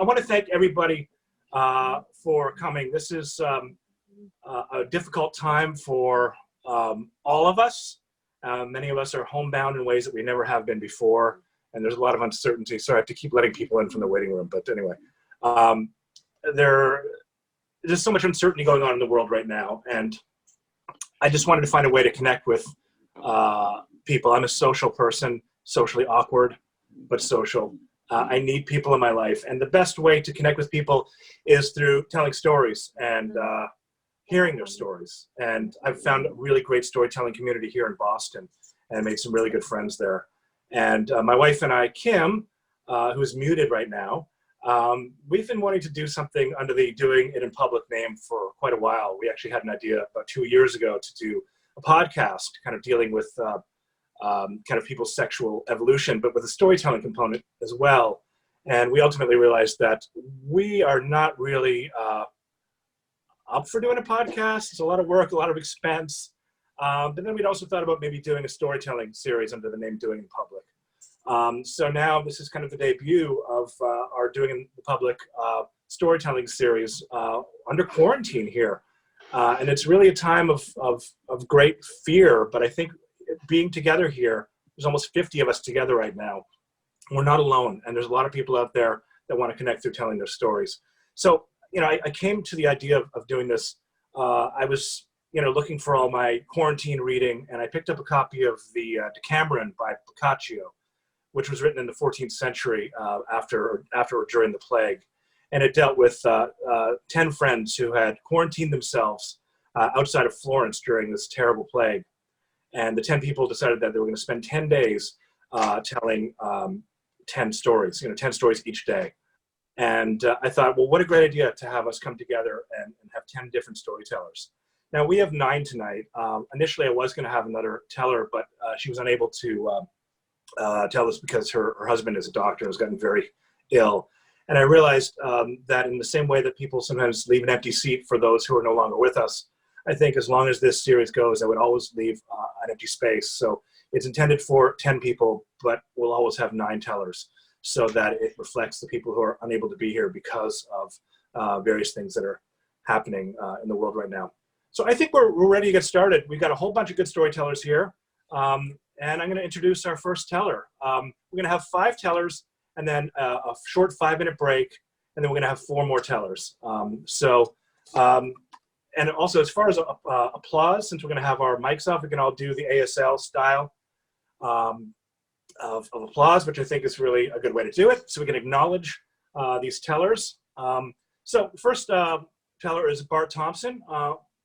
I want to thank everybody for coming. This is a difficult time for all of us. Many of us are homebound in ways that we never have been before, and there's a lot of uncertainty. So I have to keep letting people in from the waiting room. But anyway, there's so much uncertainty going on in the world right now, and I just wanted to find a way to connect with people. I'm a social person, socially awkward, but social. I need people in my life, and the best way to connect with people is through telling stories and hearing their stories. And I've found a really great storytelling community here in Boston and made some really good friends there. And my wife and I, Kim, who's muted right now, we've been wanting to do something under the Doing It in Public name for quite a while. We actually had an idea about 2 years ago to do a podcast kind of dealing with kind of people's sexual evolution, but with a storytelling component as well. And we ultimately realized that we are not really up for doing a podcast. It's a lot of work, a lot of expense. But then we'd also thought about maybe doing a storytelling series under the name Doing in Public. So now this is kind of the debut of our Doing in the Public storytelling series under quarantine here. And it's really a time of great fear, but I think being together here, there's almost 50 of us together right now. We're not alone, and there's a lot of people out there that want to connect through telling their stories. So, I came to the idea of doing this. I was, looking for all my quarantine reading, and I picked up a copy of the Decameron by Boccaccio, which was written in the 14th century after or during the plague. And it dealt with 10 friends who had quarantined themselves outside of Florence during this terrible plague. And the 10 people decided that they were going to spend 10 days telling 10 stories, 10 stories each day. And I thought, well, what a great idea to have us come together and have 10 different storytellers. Now, we have 9 tonight. Initially, I was going to have another teller, but she was unable to tell us because her husband is a doctor and has gotten very ill. And I realized that in the same way that people sometimes leave an empty seat for those who are no longer with us, I think as long as this series goes, I would always leave an empty space. So it's intended for 10 people, but we'll always have 9 tellers so that it reflects the people who are unable to be here because of various things that are happening in the world right now. So I think we're ready to get started. We've got a whole bunch of good storytellers here. And I'm going to introduce our first teller. We're going to have 5 tellers and then a short 5-minute break. And then we're going to have 4 more tellers. And also, as far as applause, since we're going to have our mics off, we can all do the ASL style of applause, which I think is really a good way to do it. So we can acknowledge these tellers. So first teller is Bart Thompson.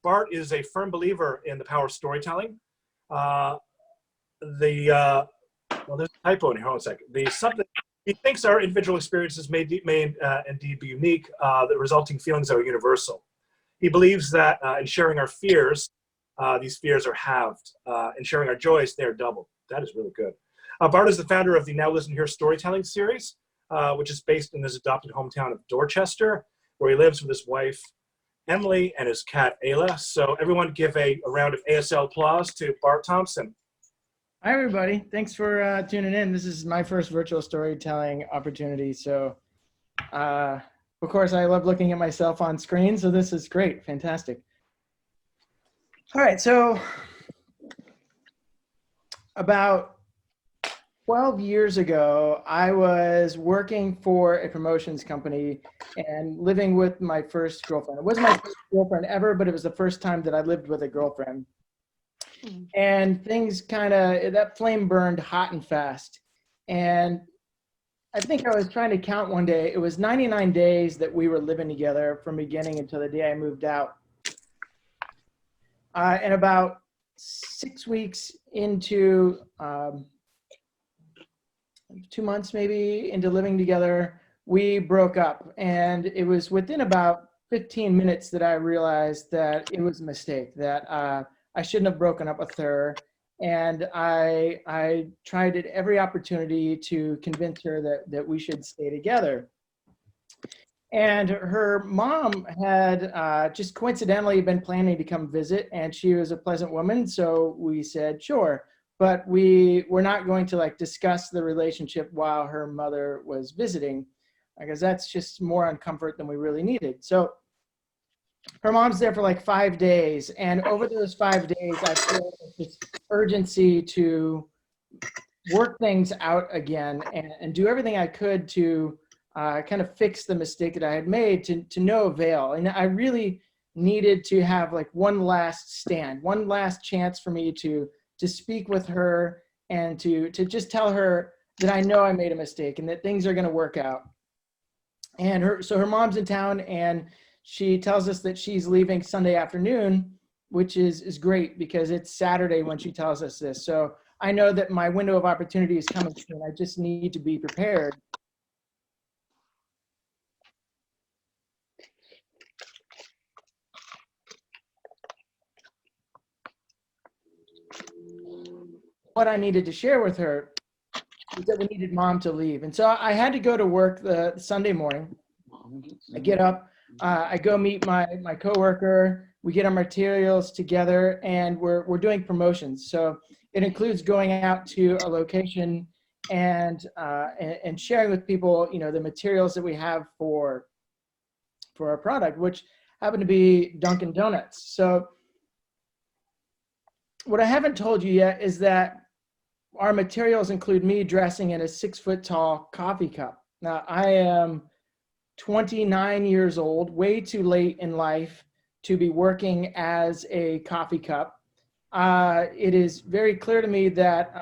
Bart is a firm believer in the power of storytelling. Well, there's a typo in here. Hold on a second. He thinks our individual experiences may indeed be unique. The resulting feelings are universal. He believes that in sharing our fears, these fears are halved. In sharing our joys, they are doubled. That is really good. Bart is the founder of the Now Listen Here storytelling series, which is based in his adopted hometown of Dorchester, where he lives with his wife, Emily, and his cat, Ayla. So everyone give a round of ASL applause to Bart Thompson. Hi, everybody. Thanks for tuning in. This is my first virtual storytelling opportunity. So, of course, I love looking at myself on screen. So this is great. Fantastic. All right. So about 12 years ago, I was working for a promotions company and living with my first girlfriend. It wasn't my first girlfriend ever, but it was the first time that I lived with a girlfriend. And things that flame burned hot and fast. And I think I was trying to count one day. It was 99 days that we were living together from beginning until the day I moved out. And about 6 weeks into 2 months maybe into living together, we broke up. And it was within about 15 minutes that I realized that it was a mistake, that I shouldn't have broken up with her. And I tried at every opportunity to convince her that we should stay together. And her mom had just coincidentally been planning to come visit, and she was a pleasant woman. So we said, sure. But we were not going to discuss the relationship while her mother was visiting. because that's just more uncomfort than we really needed. So her mom's there for like 5 days. And over those 5 days, I feel this urgency to work things out again and do everything I could to kind of fix the mistake that I had made to no avail. And I really needed to have like one last stand, one last chance for me to speak with her and to just tell her that I know I made a mistake and that things are going to work out. And so her mom's in town, and she tells us that she's leaving Sunday afternoon, which is great because it's Saturday when she tells us this. So I know that my window of opportunity is coming soon. I just need to be prepared. What I needed to share with her is that we needed mom to leave. And so I had to go to work the Sunday morning. I get up, I go meet my coworker, we get our materials together, and we're doing promotions. So it includes going out to a location and sharing with people, you know, the materials that we have for our product, which happen to be Dunkin' Donuts. So what I haven't told you yet is that our materials include me dressing in a 6-foot tall coffee cup. Now, I am 29 years old, way too late in life to be working as a coffee cup. It is very clear to me that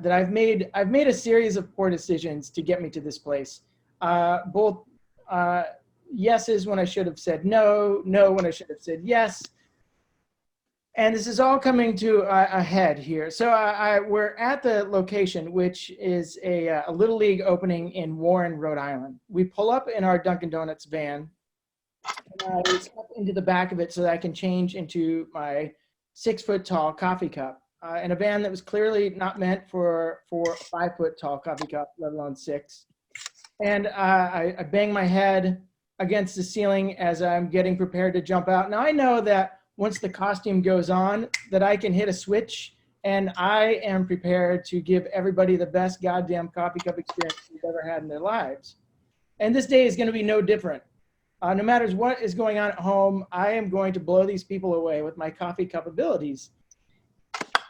that I've made a series of poor decisions to get me to this place. Both yeses when I should have said no, no when I should have said yes. And this is all coming to a head here. So we're at the location, which is a Little League opening in Warren, Rhode Island. We pull up in our Dunkin' Donuts van. And I step into the back of it so that I can change into my 6-foot tall coffee cup. In a van that was clearly not meant for a 5-foot tall coffee cup, let alone 6. And I bang my head against the ceiling as I'm getting prepared to jump out. Now I know that once the costume goes on, that I can hit a switch, and I am prepared to give everybody the best goddamn coffee cup experience they've ever had in their lives. And this day is going to be no different. No matter what is going on at home, I am going to blow these people away with my coffee cup abilities.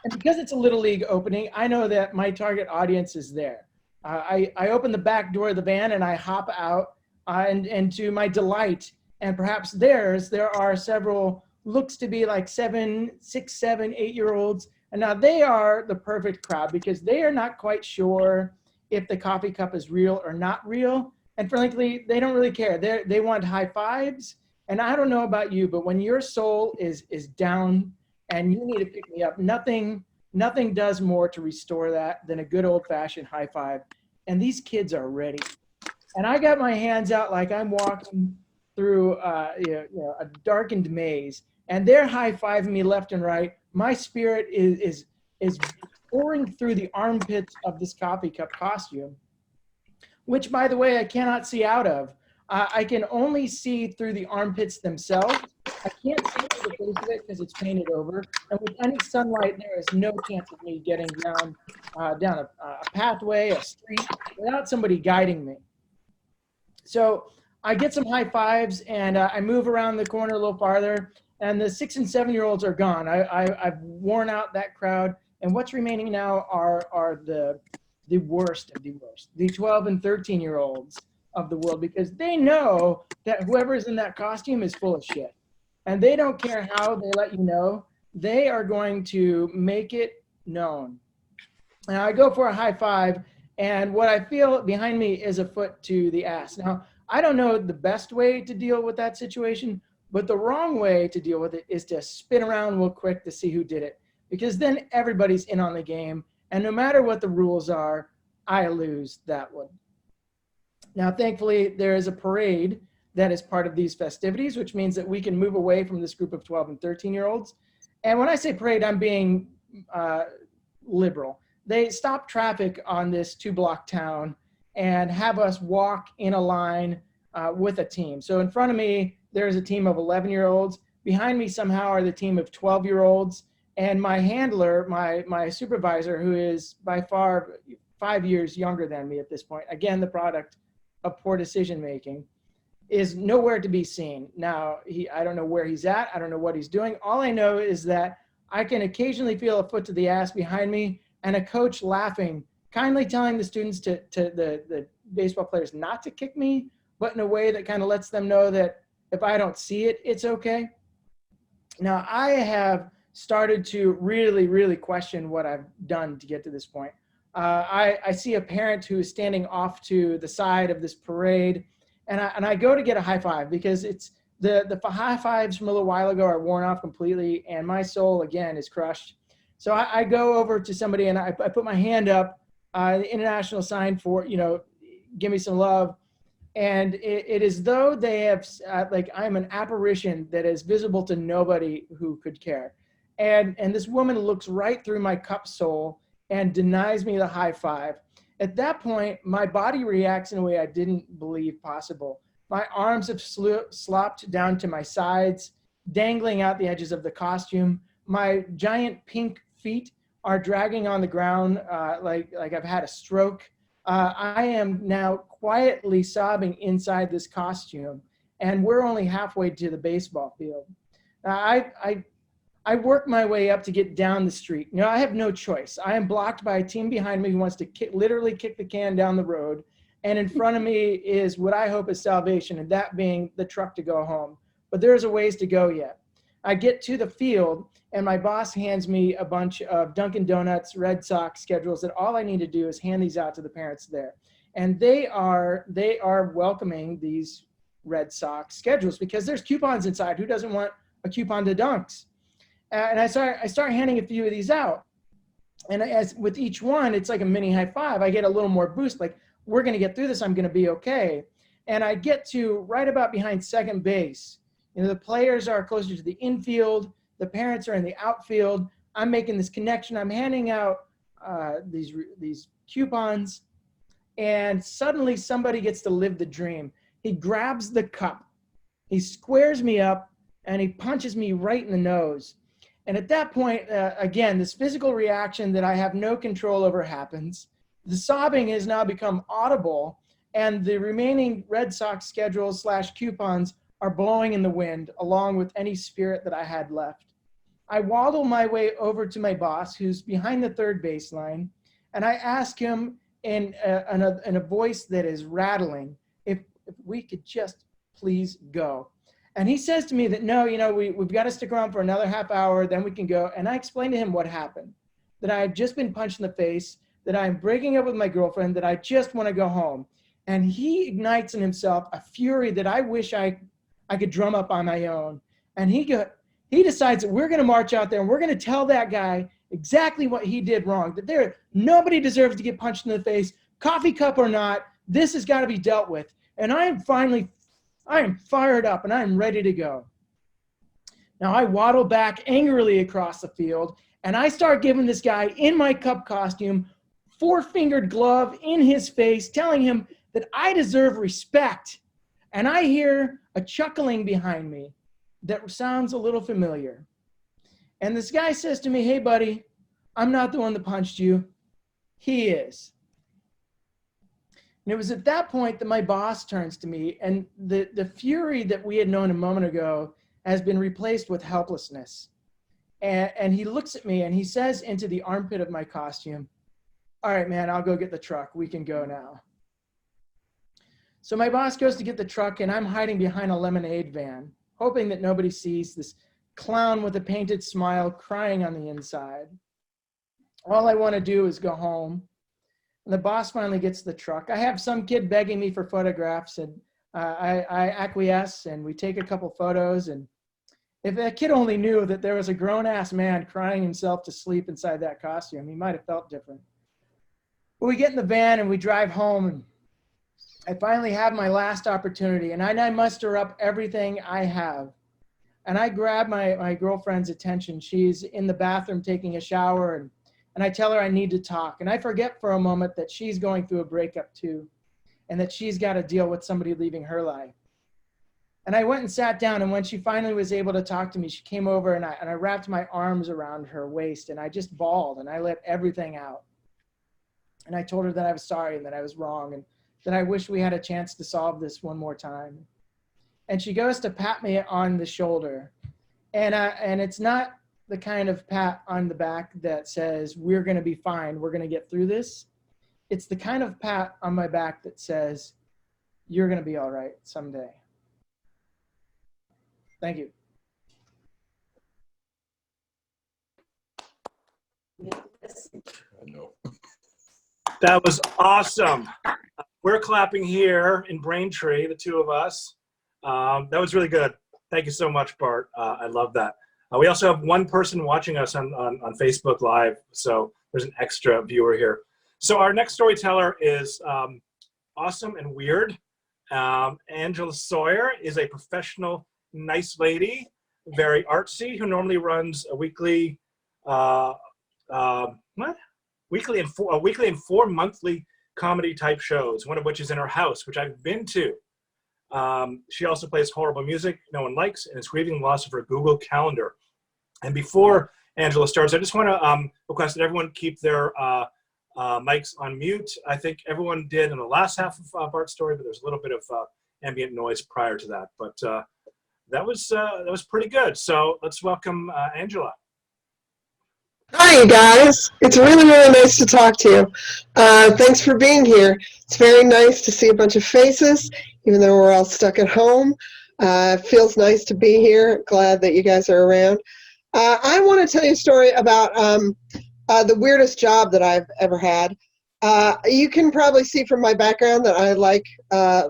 And because it's a Little League opening, I know that my target audience is there. I open the back door of the van and I hop out, and to my delight, and perhaps theirs, there are several looks to be like 6, 7, 8-year-olds. And now they are the perfect crowd because they are not quite sure if the coffee cup is real or not real. And frankly, they don't really care. They want high fives. And I don't know about you, but when your soul is down and you need to pick me up, nothing does more to restore that than a good old fashioned high five. And these kids are ready. And I got my hands out like I'm walking through a darkened maze. And they're high-fiving me left and right. My spirit is pouring through the armpits of this coffee cup costume, which, by the way, I cannot see out of. I can only see through the armpits themselves. I can't see through the face of it because it's painted over. And with any sunlight, there is no chance of me getting down a pathway, a street, without somebody guiding me. So I get some high fives, and I move around the corner a little farther. And the 6 and 7-year-olds are gone. I've worn out that crowd. And what's remaining now are the worst of the worst, the 12 and 13-year-olds of the world, because they know that whoever is in that costume is full of shit. And they don't care how they let you know. They are going to make it known. And I go for a high five, and what I feel behind me is a foot to the ass. Now, I don't know the best way to deal with that situation, but the wrong way to deal with it is to spin around real quick to see who did it, because then everybody's in on the game. And no matter what the rules are, I lose that one. Now, thankfully, there is a parade that is part of these festivities, which means that we can move away from this group of 12 and 13-year-olds. And when I say parade, I'm being liberal. They stop traffic on this 2-block town and have us walk in a line with a team. So in front of me, there's a team of 11-year-olds. Behind me somehow are the team of 12-year-olds. And my handler, my supervisor, who is by far 5 years younger than me at this point, again, the product of poor decision making is nowhere to be seen. Now, I don't know where he's at. I don't know what he's doing. All I know is that I can occasionally feel a foot to the ass behind me and a coach laughing, kindly telling the students the baseball players not to kick me, but in a way that kind of lets them know that if I don't see it, it's okay. Now, I have started to really, really question what I've done to get to this point. I see a parent who is standing off to the side of this parade, and I go to get a high five because it's the high fives from a little while ago are worn off completely, and my soul again is crushed. So I go over to somebody and I put my hand up, the international sign for, give me some love. And it is though they have, like I'm an apparition that is visible to nobody who could care. And this woman looks right through my cup sole and denies me the high five. At that point, my body reacts in a way I didn't believe possible. My arms have slopped down to my sides, dangling out the edges of the costume. My giant pink feet are dragging on the ground like I've had a stroke. I am now quietly sobbing inside this costume, and we're only halfway to the baseball field. I work my way up to get down the street. I have no choice. I am blocked by a team behind me who wants to literally kick the can down the road. And in front of me is what I hope is salvation, and that being the truck to go home. But there's a ways to go yet. I get to the field, and my boss hands me a bunch of Dunkin' Donuts, Red Sox schedules that all I need to do is hand these out to the parents there. And they are welcoming these Red Sox schedules because there's coupons inside. Who doesn't want a coupon to Dunks? And I start handing a few of these out. And as with each one, it's like a mini high five. I get a little more boost, like, we're going to get through this. I'm going to be okay. And I get to right about behind second base. The players are closer to the infield. The parents are in the outfield. I'm making this connection. I'm handing out these coupons. And suddenly somebody gets to live the dream. He grabs the cup. He squares me up and he punches me right in the nose. And at that point, again, this physical reaction that I have no control over happens. The sobbing has now become audible, and the remaining Red Sox schedules / coupons are blowing in the wind, along with any spirit that I had left. I waddle my way over to my boss, who's behind the third baseline, and I ask him in a voice that is rattling, if we could just please go. And he says to me that, no, we've got to stick around for another half hour, then we can go. And I explained to him what happened, that I had just been punched in the face, that I'm breaking up with my girlfriend, that I just want to go home. And he ignites in himself a fury that I wish I could drum up on my own. And he decides that we're going to march out there and we're going to tell that guy exactly what he did wrong, that nobody deserves to get punched in the face, coffee cup or not, this has got to be dealt with. And I am fired up and I'm ready to go. Now I waddle back angrily across the field and I start giving this guy in my cup costume 4-fingered glove in his face, telling him that I deserve respect. And I hear a chuckling behind me that sounds a little familiar. And this guy says to me, hey buddy, I'm not the one that punched you. He is. And it was at that point that my boss turns to me, and the fury that we had known a moment ago has been replaced with helplessness. And he looks at me and he says into the armpit of my costume, all right, man, I'll go get the truck. We can go now. So my boss goes to get the truck and I'm hiding behind a lemonade van, hoping that nobody sees this clown with a painted smile crying on the inside. All I want to do is go home. And the boss finally gets the truck. I have some kid begging me for photographs, and I acquiesce, and we take a couple photos. And if that kid only knew that there was a grown-ass man crying himself to sleep inside that costume, he might have felt different. But we get in the van and we drive home, and I finally have my last opportunity, and I muster up everything I have. And I grab my girlfriend's attention. She's in the bathroom taking a shower, and I tell her I need to talk. And I forget for a moment that she's going through a breakup too, and that she's got to deal with somebody leaving her life. And I went and sat down, and when she finally was able to talk to me, she came over and I wrapped my arms around her waist, and I just bawled and I let everything out. And I told her that I was sorry and that I was wrong. And that I wish we had a chance to solve this one more time. And she goes to pat me on the shoulder. And it's not the kind of pat on the back that says, we're going to be fine, we're going to get through this. It's the kind of pat on my back that says, you're going to be all right someday. Thank you. I know. That was awesome. We're clapping here in Braintree, the two of us. That was really good. Thank you so much, Bart. I love that. We also have one person watching us on Facebook Live, so there's an extra viewer here. So our next storyteller is awesome and weird. Angela Sawyer is a professional, nice lady, very artsy, who normally runs a weekly, weekly and four monthly comedy type shows, one of which is in her house, which I've been to. She also plays horrible music no one likes and is grieving the loss of her Google Calendar. And before Angela starts, I just want to request that everyone keep their mics on mute. I think everyone did in the last half of Bart's story, but there's a little bit of ambient noise prior to that. But that was pretty good. So let's welcome Angela. Hi, you guys. It's really, really nice to talk to you. Thanks for being here. It's very nice to see a bunch of faces, even though we're all stuck at home. It feels nice to be here. Glad that you guys are around. I want to tell you a story about the weirdest job that I've ever had. You can probably see from my background that I like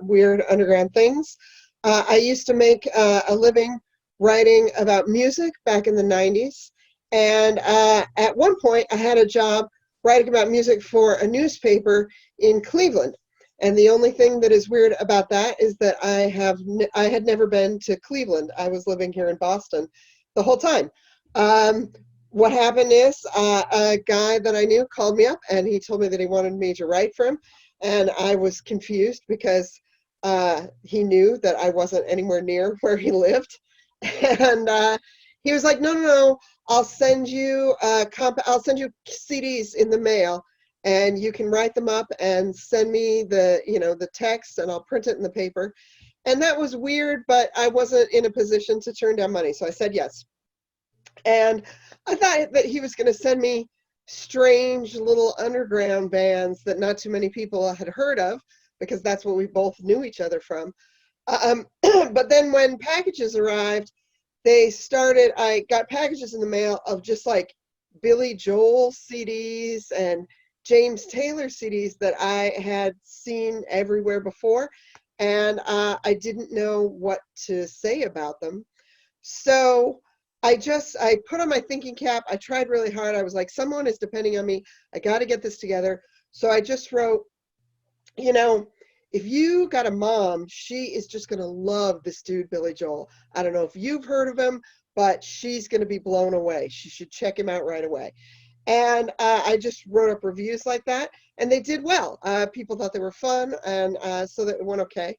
weird underground things. I used to make a living writing about music back in the 90s. And at one point, I had a job writing about music for a newspaper in Cleveland. And the only thing that is weird about that is that I had never been to Cleveland. I was living here in Boston the whole time. What happened is a guy that I knew called me up and he told me that he wanted me to write for him. And I was confused because he knew that I wasn't anywhere near where he lived. And he was like, no, I'll send you CDs in the mail and you can write them up and send me the text and I'll print it in the paper. And that was weird, but I wasn't in a position to turn down money. So I said yes. And I thought that he was going to send me strange little underground bands that not too many people had heard of, because that's what we both knew each other from. But then when packages arrived, I got packages in the mail of just like Billy Joel CDs and James Taylor CDs that I had seen everywhere before. And I didn't know what to say about them. So I put on my thinking cap. I tried really hard. I was like, someone is depending on me. I got to get this together. So I just wrote, if you got a mom, she is just going to love this dude, Billy Joel. I don't know if you've heard of him, but she's going to be blown away. She should check him out right away. And I just wrote up reviews like that, and they did well. People thought they were fun, and so that it went okay.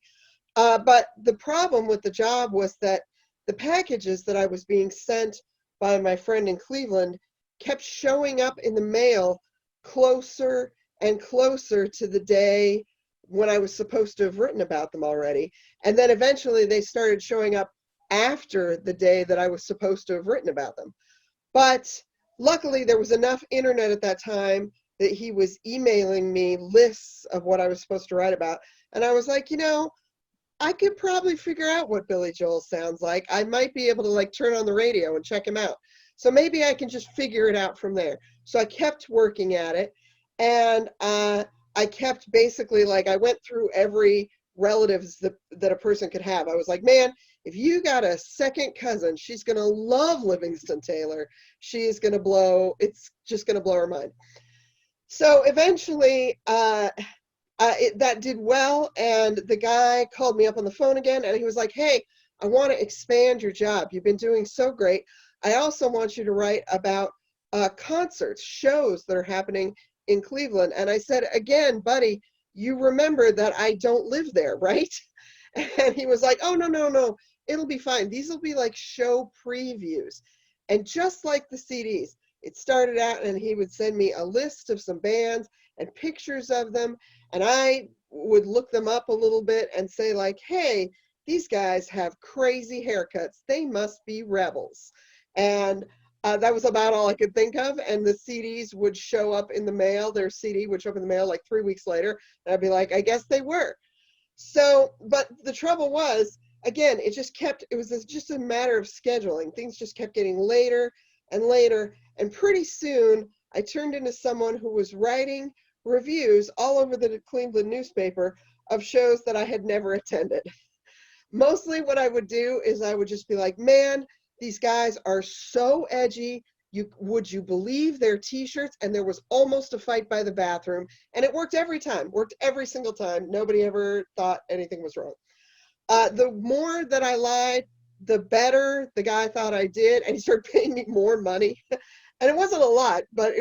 But the problem with the job was that the packages that I was being sent by my friend in Cleveland kept showing up in the mail closer and closer to the day when I was supposed to have written about them already. And then eventually they started showing up after the day that I was supposed to have written about them. But luckily there was enough internet at that time that he was emailing me lists of what I was supposed to write about. And I was like, I could probably figure out what Billy Joel sounds like. I might be able to turn on the radio and check him out. So maybe I can just figure it out from there. So I kept working at it, and I kept basically I went through every relatives that a person could have. I was like, man, if you got a second cousin, she's going to love Livingston Taylor. It's just going to blow her mind. So eventually, that did well, and the guy called me up on the phone again, and he was like, hey, I want to expand your job. You've been doing so great. I also want you to write about concerts, shows that are happening in Cleveland. And I said, again, buddy, you remember that I don't live there, right? And he was like, oh, no, it'll be fine. These will be like show previews. And just like the CDs, it started out and he would send me a list of some bands and pictures of them. And I would look them up a little bit and say like, hey, these guys have crazy haircuts. They must be rebels. And that was about all I could think of. And the CDs would show up in the mail. Their CD would show up in the mail like 3 weeks later. And I'd be like, I guess they were. So, but the trouble was, again, it was just a matter of scheduling. Things just kept getting later and later. And pretty soon I turned into someone who was writing reviews all over the Cleveland newspaper of shows that I had never attended. Mostly what I would do is I would just be like, man, these guys are so edgy. Would you believe their t-shirts? And there was almost a fight by the bathroom. And it worked every time, worked every single time. Nobody ever thought anything was wrong. The more that I lied, the better the guy thought I did. And he started paying me more money. And it wasn't a lot, but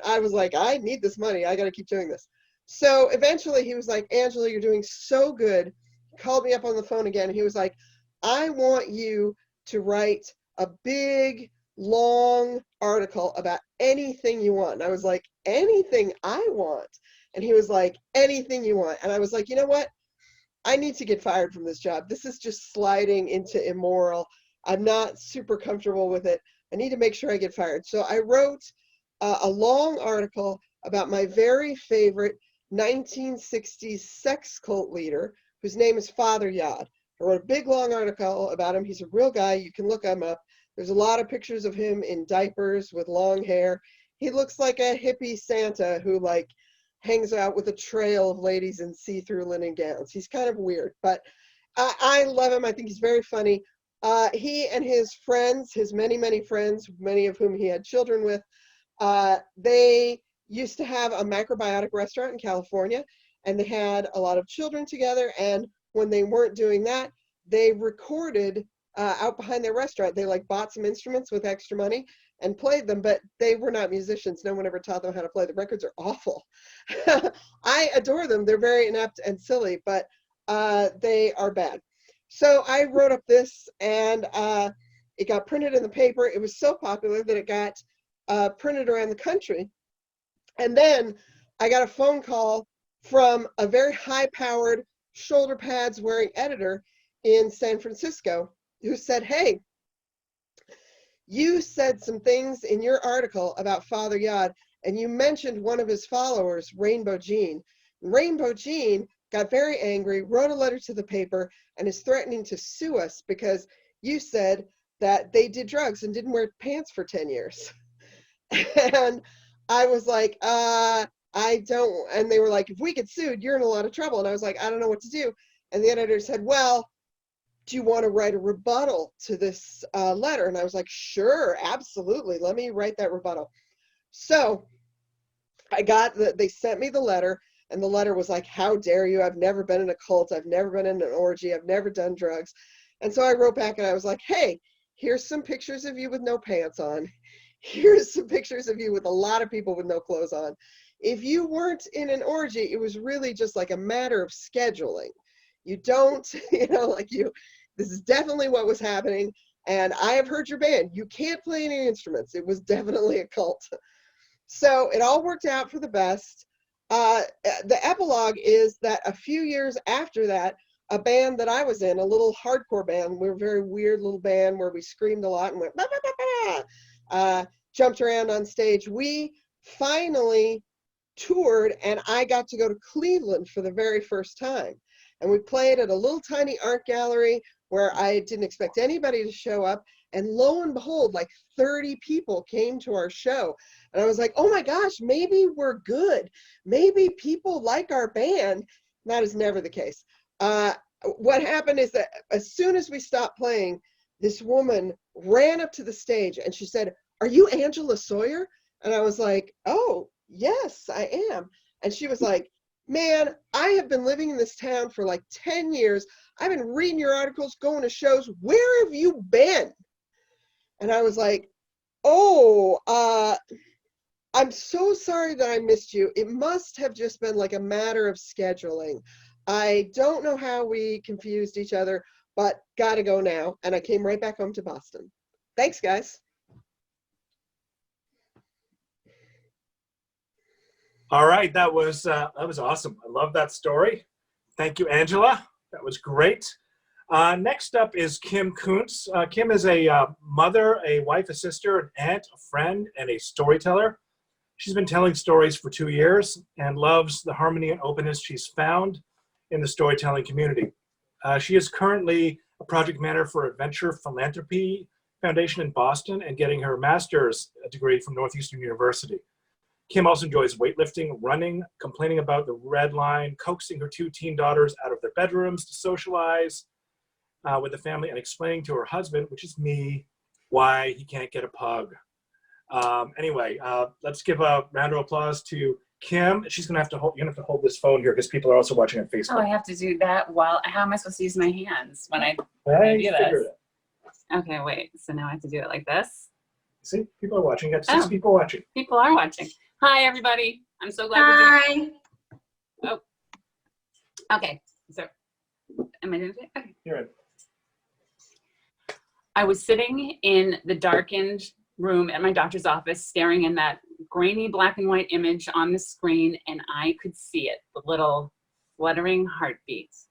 I was like, I need this money. I got to keep doing this. So eventually he was like, Angela, you're doing so good. He called me up on the phone again. He was like, I want you to write a big, long article about anything you want. And I was like, anything I want? And he was like, anything you want. And I was like, you know what? I need to get fired from this job. This is just sliding into immoral. I'm not super comfortable with it. I need to make sure I get fired. So I wrote a long article about my very favorite 1960s sex cult leader, whose name is Father Yod. I wrote a big long article about him. He's a real guy. You can look him up. There's a lot of pictures of him in diapers with long hair. He looks like a hippie Santa who like hangs out with a trail of ladies in see-through linen gowns. He's kind of weird, but I love him. I think he's very funny. He and his friends, his many, many friends, many of whom he had children with, they used to have a macrobiotic restaurant in California, and they had a lot of children together. And when they weren't doing that, they recorded out behind their restaurant. They like bought some instruments with extra money and played them, but they were not musicians. No one ever taught them how to play. The records are awful. I adore them. They're very inept and silly, but they are bad. So I wrote up this, and it got printed in the paper. It was so popular that it got printed around the country. And then I got a phone call from a very high-powered, shoulder pads wearing editor in San Francisco who said, hey, you said some things in your article about Father Yod, and you mentioned one of his followers, Rainbow Jean. Rainbow Jean got very angry, wrote a letter to the paper, and is threatening to sue us because you said that they did drugs and didn't wear pants for 10 years. And I was like, I don't, and they were like, if we get sued, you're in a lot of trouble. And I was like, I don't know what to do. And the editor said, well, do you want to write a rebuttal to this letter? And I was like, sure, absolutely. Let me write that rebuttal. So they sent me the letter, and the letter was like, how dare you? I've never been in a cult. I've never been in an orgy. I've never done drugs. And so I wrote back and I was like, hey, here's some pictures of you with no pants on. Here's some pictures of you with a lot of people with no clothes on. If you weren't in an orgy, it was really just like a matter of scheduling. You don't, this is definitely what was happening. And I have heard your band. You can't play any instruments. It was definitely a cult. So it all worked out for the best. The epilogue is that a few years after that, a band that I was in, a little hardcore band, we were a very weird little band where we screamed a lot and went, bah, bah, bah, bah, jumped around on stage. We finally toured, and I got to go to Cleveland for the very first time. And we played at a little tiny art gallery where I didn't expect anybody to show up. And lo and behold, like 30 people came to our show. And I was like, oh my gosh, maybe we're good. Maybe people like our band. That is never the case. What happened is that as soon as we stopped playing, this woman ran up to the stage and she said, are you Angela Sawyer? And I was like, oh, yes, I am. And she was like, man, I have been living in this town for like 10 years. I've been reading your articles, going to shows. Where have you been? And I was like, oh, I'm so sorry that I missed you. It must have just been like a matter of scheduling. I don't know how we confused each other, but gotta go now. And I came right back home to Boston. Thanks, guys. All right, that was awesome. I love that story. Thank you, Angela. That was great. Next up is Kim Kuntz. Kim is a mother, a wife, a sister, an aunt, a friend, and a storyteller. She's been telling stories for 2 years and loves the harmony and openness she's found in the storytelling community. She is currently a project manager for Adventure Philanthropy Foundation in Boston and getting her master's degree from Northeastern University. Kim also enjoys weightlifting, running, complaining about the red line, coaxing her 2 teen daughters out of their bedrooms to socialize with the family, and explaining to her husband, which is me, why he can't get a pug. Anyway, let's give a round of applause to Kim. She's gonna have to hold. You're gonna have to hold this phone here because people are also watching on Facebook. Oh, I have to do that while. How am I supposed to use my hands when I do Figure this? it out. Okay, wait. So now I have to do it like this. See, people are watching. You got 6 people watching. People are watching. Hi, everybody. I'm so glad we're doing. Oh. Okay. So, am I doing it? Okay. You're in. I was sitting in the darkened room at my doctor's office, staring in that grainy black and white image on the screen, and I could see it, the little fluttering heartbeats.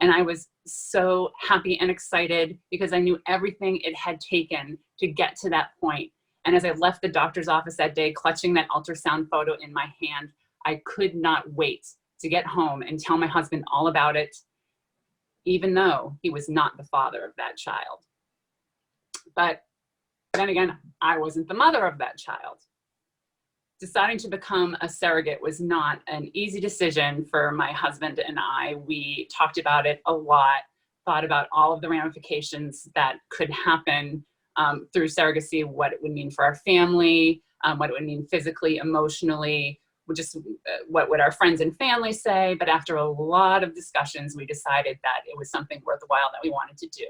And I was so happy and excited because I knew everything it had taken to get to that point. And as I left the doctor's office that day, clutching that ultrasound photo in my hand, I could not wait to get home and tell my husband all about it, even though he was not the father of that child. But then again, I wasn't the mother of that child. Deciding to become a surrogate was not an easy decision for my husband and I. We talked about it a lot, thought about all of the ramifications that could happen through surrogacy, what it would mean for our family, what it would mean physically, emotionally, just what would our friends and family say. But after a lot of discussions, we decided that it was something worthwhile that we wanted to do.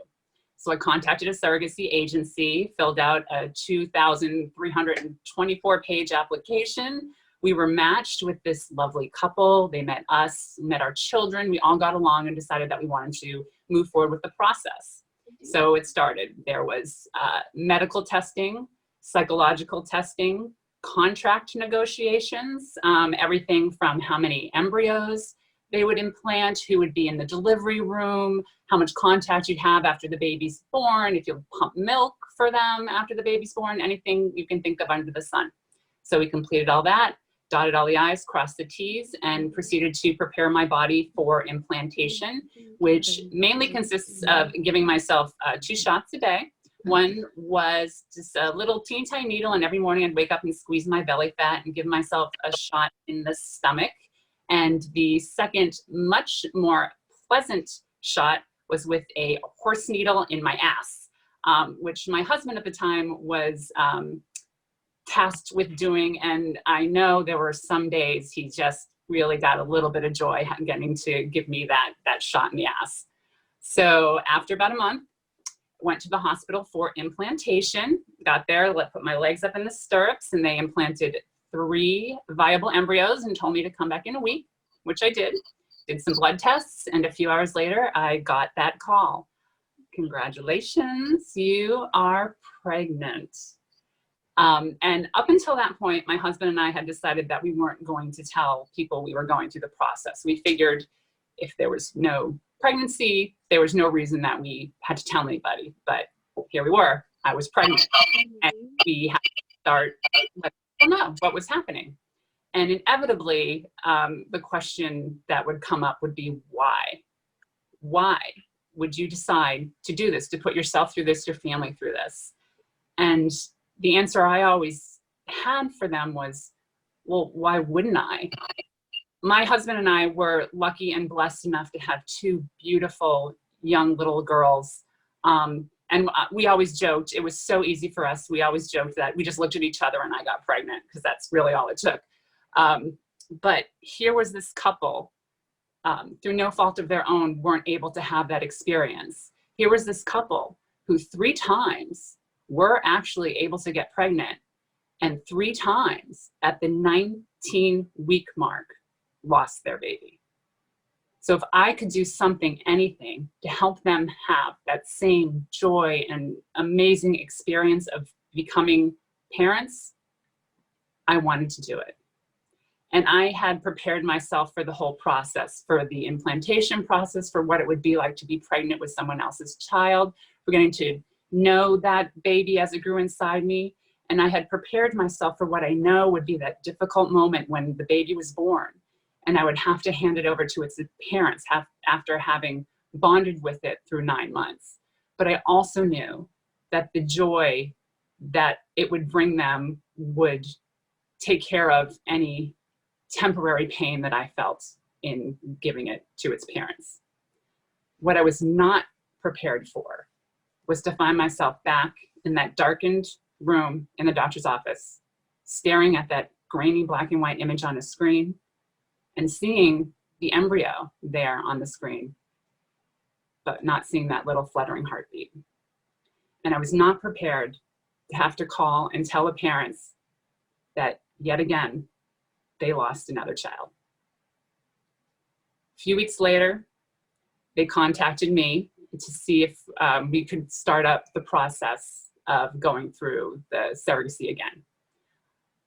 So I contacted a surrogacy agency, filled out a 2,324-page application. We were matched with this lovely couple. They met us, met our children. We all got along and decided that we wanted to move forward with the process. So it started. There was medical testing, psychological testing, contract negotiations, everything from how many embryos they would implant, who would be in the delivery room, how much contact you'd have after the baby's born, if you'll pump milk for them after the baby's born, anything you can think of under the sun. So we completed all that, dotted all the I's, crossed the T's, and proceeded to prepare my body for implantation, which mainly consists of giving myself 2 shots a day. One was just a little teeny tiny needle, and every morning I'd wake up and squeeze my belly fat and give myself a shot in the stomach. And the second, much more pleasant shot was with a horse needle in my ass, which my husband at the time was tasked with doing. And I know there were some days he just really got a little bit of joy getting to give me that shot in the ass. So after about a month, went to the hospital for implantation, got there, put my legs up in the stirrups, and they implanted 3 viable embryos and told me to come back in a week, which I did some blood tests, and a few hours later, I got that call. Congratulations, you are pregnant. And up until that point, my husband and I had decided that we weren't going to tell people we were going through the process. We figured if there was no pregnancy, there was no reason that we had to tell anybody. But here we were, I was pregnant, and we had to start letting people know what was happening. And inevitably, the question that would come up would be, why? Why would you decide to do this, to put yourself through this, your family through this? And the answer I always had for them was, well, why wouldn't I? My husband and I were lucky and blessed enough to have 2 beautiful young little girls. And we always joked, it was so easy for us. We always joked that we just looked at each other and I got pregnant, because that's really all it took. But here was this couple, through no fault of their own, weren't able to have that experience. Here was this couple who 3 times were actually able to get pregnant, and 3 times at the 19-week mark lost their baby. So if I could do something, anything, to help them have that same joy and amazing experience of becoming parents, I wanted to do it. And I had prepared myself for the whole process, for the implantation process, for what it would be like to be pregnant with someone else's child, for getting to know that baby as it grew inside me. And I had prepared myself for what I know would be that difficult moment when the baby was born. And I would have to hand it over to its parents after having bonded with it through 9 months. But I also knew that the joy that it would bring them would take care of any temporary pain that I felt in giving it to its parents. What I was not prepared for was to find myself back in that darkened room in the doctor's office, staring at that grainy black and white image on a screen and seeing the embryo there on the screen, but not seeing that little fluttering heartbeat. And I was not prepared to have to call and tell the parents that yet again, they lost another child. A few weeks later, they contacted me to see if we could start up the process of going through the surrogacy again.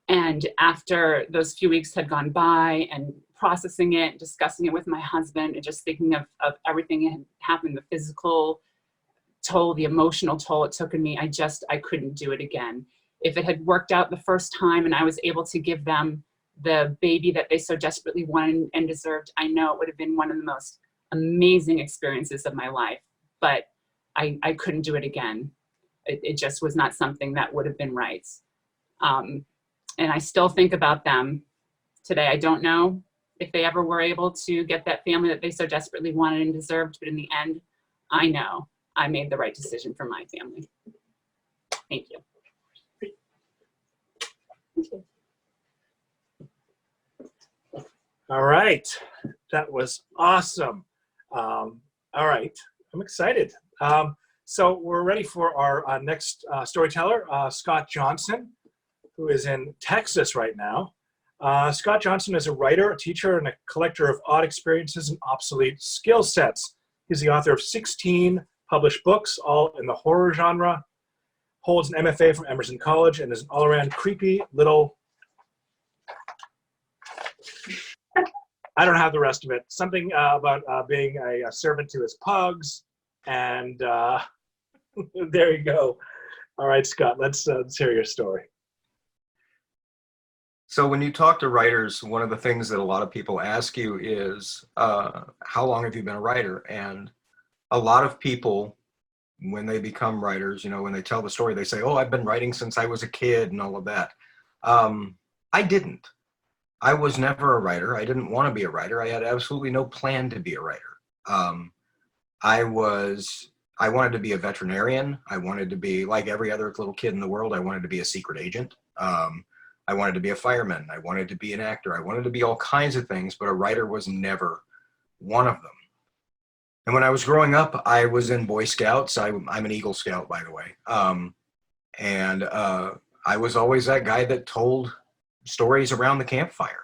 And after those few weeks had gone by and processing it, discussing it with my husband, and just thinking of everything that had happened, the physical toll, the emotional toll it took on me, I couldn't do it again. If it had worked out the first time and I was able to give them the baby that they so desperately wanted and deserved, I know it would have been one of the most amazing experiences of my life, but I couldn't do it again. It just was not something that would have been right. And I still think about them today. I don't know if they ever were able to get that family that they so desperately wanted and deserved, but in the end, I know I made the right decision for my family. Thank you. All right, that was awesome. All right, I'm excited. So we're ready for our next storyteller, Scott Johnson, who is in Texas right now. Scott Johnson is a writer, a teacher, and a collector of odd experiences and obsolete skill sets. He's the author of 16 published books, all in the horror genre, holds an MFA from Emerson College, and is an all-around creepy little... I don't have the rest of it. Something about being a servant to his pugs, and there you go. All right, Scott, let's hear your story. So when you talk to writers, one of the things that a lot of people ask you is, how long have you been a writer? And a lot of people, when they become writers, you know, when they tell the story, they say, oh, I've been writing since I was a kid and all of that. I didn't. I was never a writer. I didn't want to be a writer. I had absolutely no plan to be a writer. I wanted to be a veterinarian. I wanted to be, like every other little kid in the world, I wanted to be a secret agent. I wanted to be a fireman. I wanted to be an actor. I wanted to be all kinds of things, but a writer was never one of them. And when I was growing up, I was in Boy Scouts. I'm an Eagle Scout, by the way. I was always that guy that told stories around the campfire.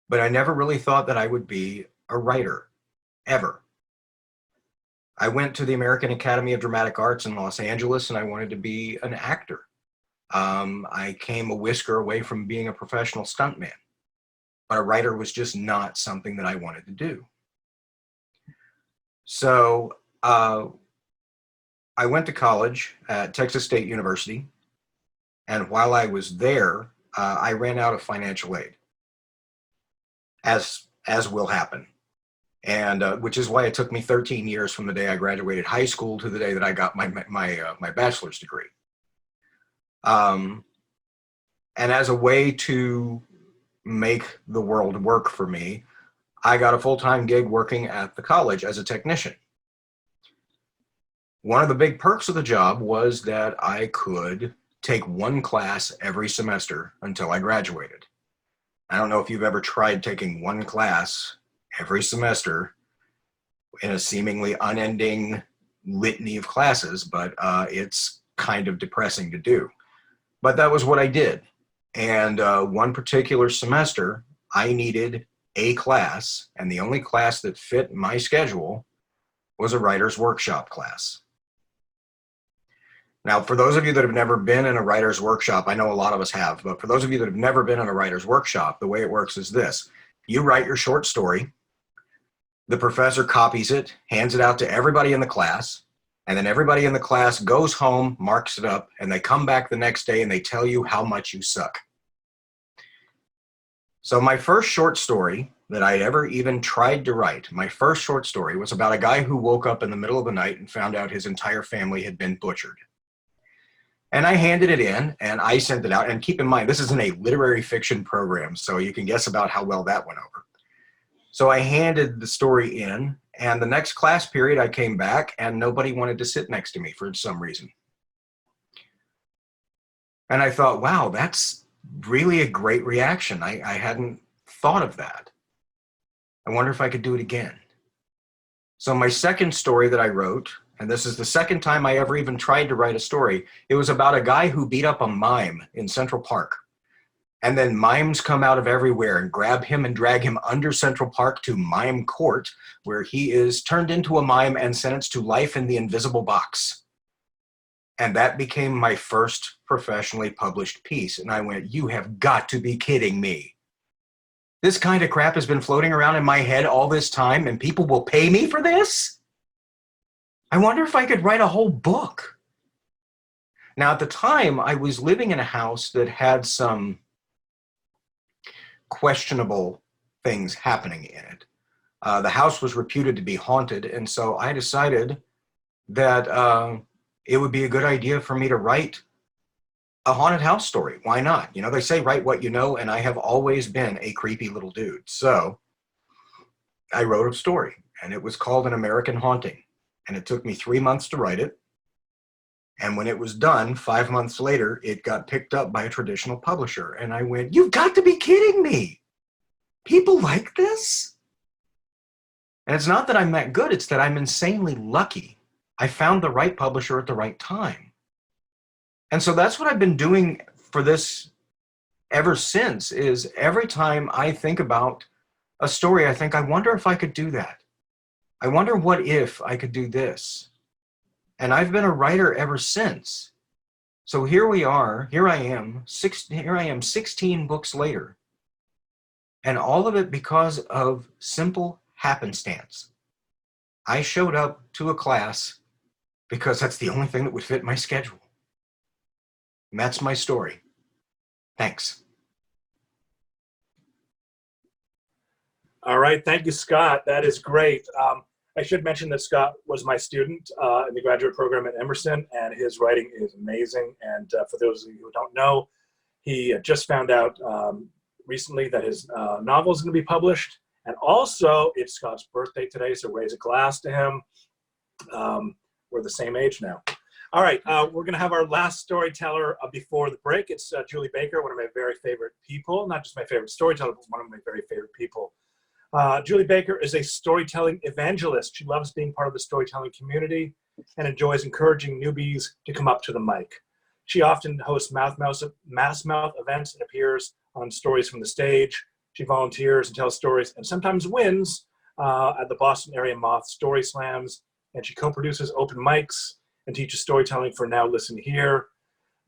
But I never really thought that I would be a writer, ever. I went to the American Academy of Dramatic Arts in Los Angeles, and I wanted to be an actor. I came a whisker away from being a professional stuntman, but a writer was just not something that I wanted to do. So I went to college at Texas State University, and while I was there, I ran out of financial aid, as will happen. And which is why it took me 13 years from the day I graduated high school to the day that I got my bachelor's degree. And as a way to make the world work for me, I got a full-time gig working at the college as a technician. One of the big perks of the job was that I could take one class every semester until I graduated. I don't know if you've ever tried taking one class every semester in a seemingly unending litany of classes, but it's kind of depressing to do. But that was what I did. And one particular semester, I needed a class, and the only class that fit my schedule was a writer's workshop class. Now, for those of you that have never been in a writer's workshop, I know a lot of us have, but for those of you that have never been in a writer's workshop, the way it works is this. You write your short story, the professor copies it, hands it out to everybody in the class, and then everybody in the class goes home, marks it up, and they come back the next day and they tell you how much you suck. So my first short story that I ever even tried to write, my first short story was about a guy who woke up in the middle of the night and found out his entire family had been butchered. And I handed it in and I sent it out. And keep in mind, this isn't a literary fiction program, so you can guess about how well that went over. So I handed the story in, and the next class period I came back and nobody wanted to sit next to me for some reason. And I thought, wow, that's really a great reaction. I hadn't thought of that. I wonder if I could do it again. So my second story that I wrote, and this is the second time I ever even tried to write a story, it was about a guy who beat up a mime in Central Park. And then mimes come out of everywhere and grab him and drag him under Central Park to mime court, where he is turned into a mime and sentenced to life in the invisible box. And that became my first professionally published piece. And I went, you have got to be kidding me. This kind of crap has been floating around in my head all this time and people will pay me for this? I wonder if I could write a whole book. Now, at the time, I was living in a house that had some questionable things happening in it. The house was reputed to be haunted, and so I decided that it would be a good idea for me to write a haunted house story. Why not? You know, they say write what you know, and I have always been a creepy little dude. So I wrote a story, and it was called An American Haunting, and it took me 3 months to write it. And when it was done, 5 months later, it got picked up by a traditional publisher. And I went, you've got to be kidding me. People like this? And it's not that I'm that good, it's that I'm insanely lucky. I found the right publisher at the right time. And so that's what I've been doing for this ever since, is every time I think about a story, I think, I wonder if I could do that. I wonder what if I could do this. And I've been a writer ever since. So here we are, here I am 16 books later. And all of it because of simple happenstance. I showed up to a class because that's the only thing that would fit my schedule. And that's my story. Thanks. All right, thank you, Scott. That is great. I should mention that Scott was my student in the graduate program at Emerson, and his writing is amazing. And for those of you who don't know, he just found out recently that his novel is going to be published. And also, it's Scott's birthday today, so raise a glass to him. We're the same age now. All right, we're going to have our last storyteller before the break. It's Julie Baker, one of my very favorite people. Not just my favorite storyteller, but one of my very favorite people. Julie Baker is a storytelling evangelist. She loves being part of the storytelling community and enjoys encouraging newbies to come up to the mic. She often hosts mass mouth events and appears on Stories from the Stage. She volunteers and tells stories and sometimes wins at the Boston area Moth Story Slams. And she co-produces open mics and teaches storytelling for Now Listen Here.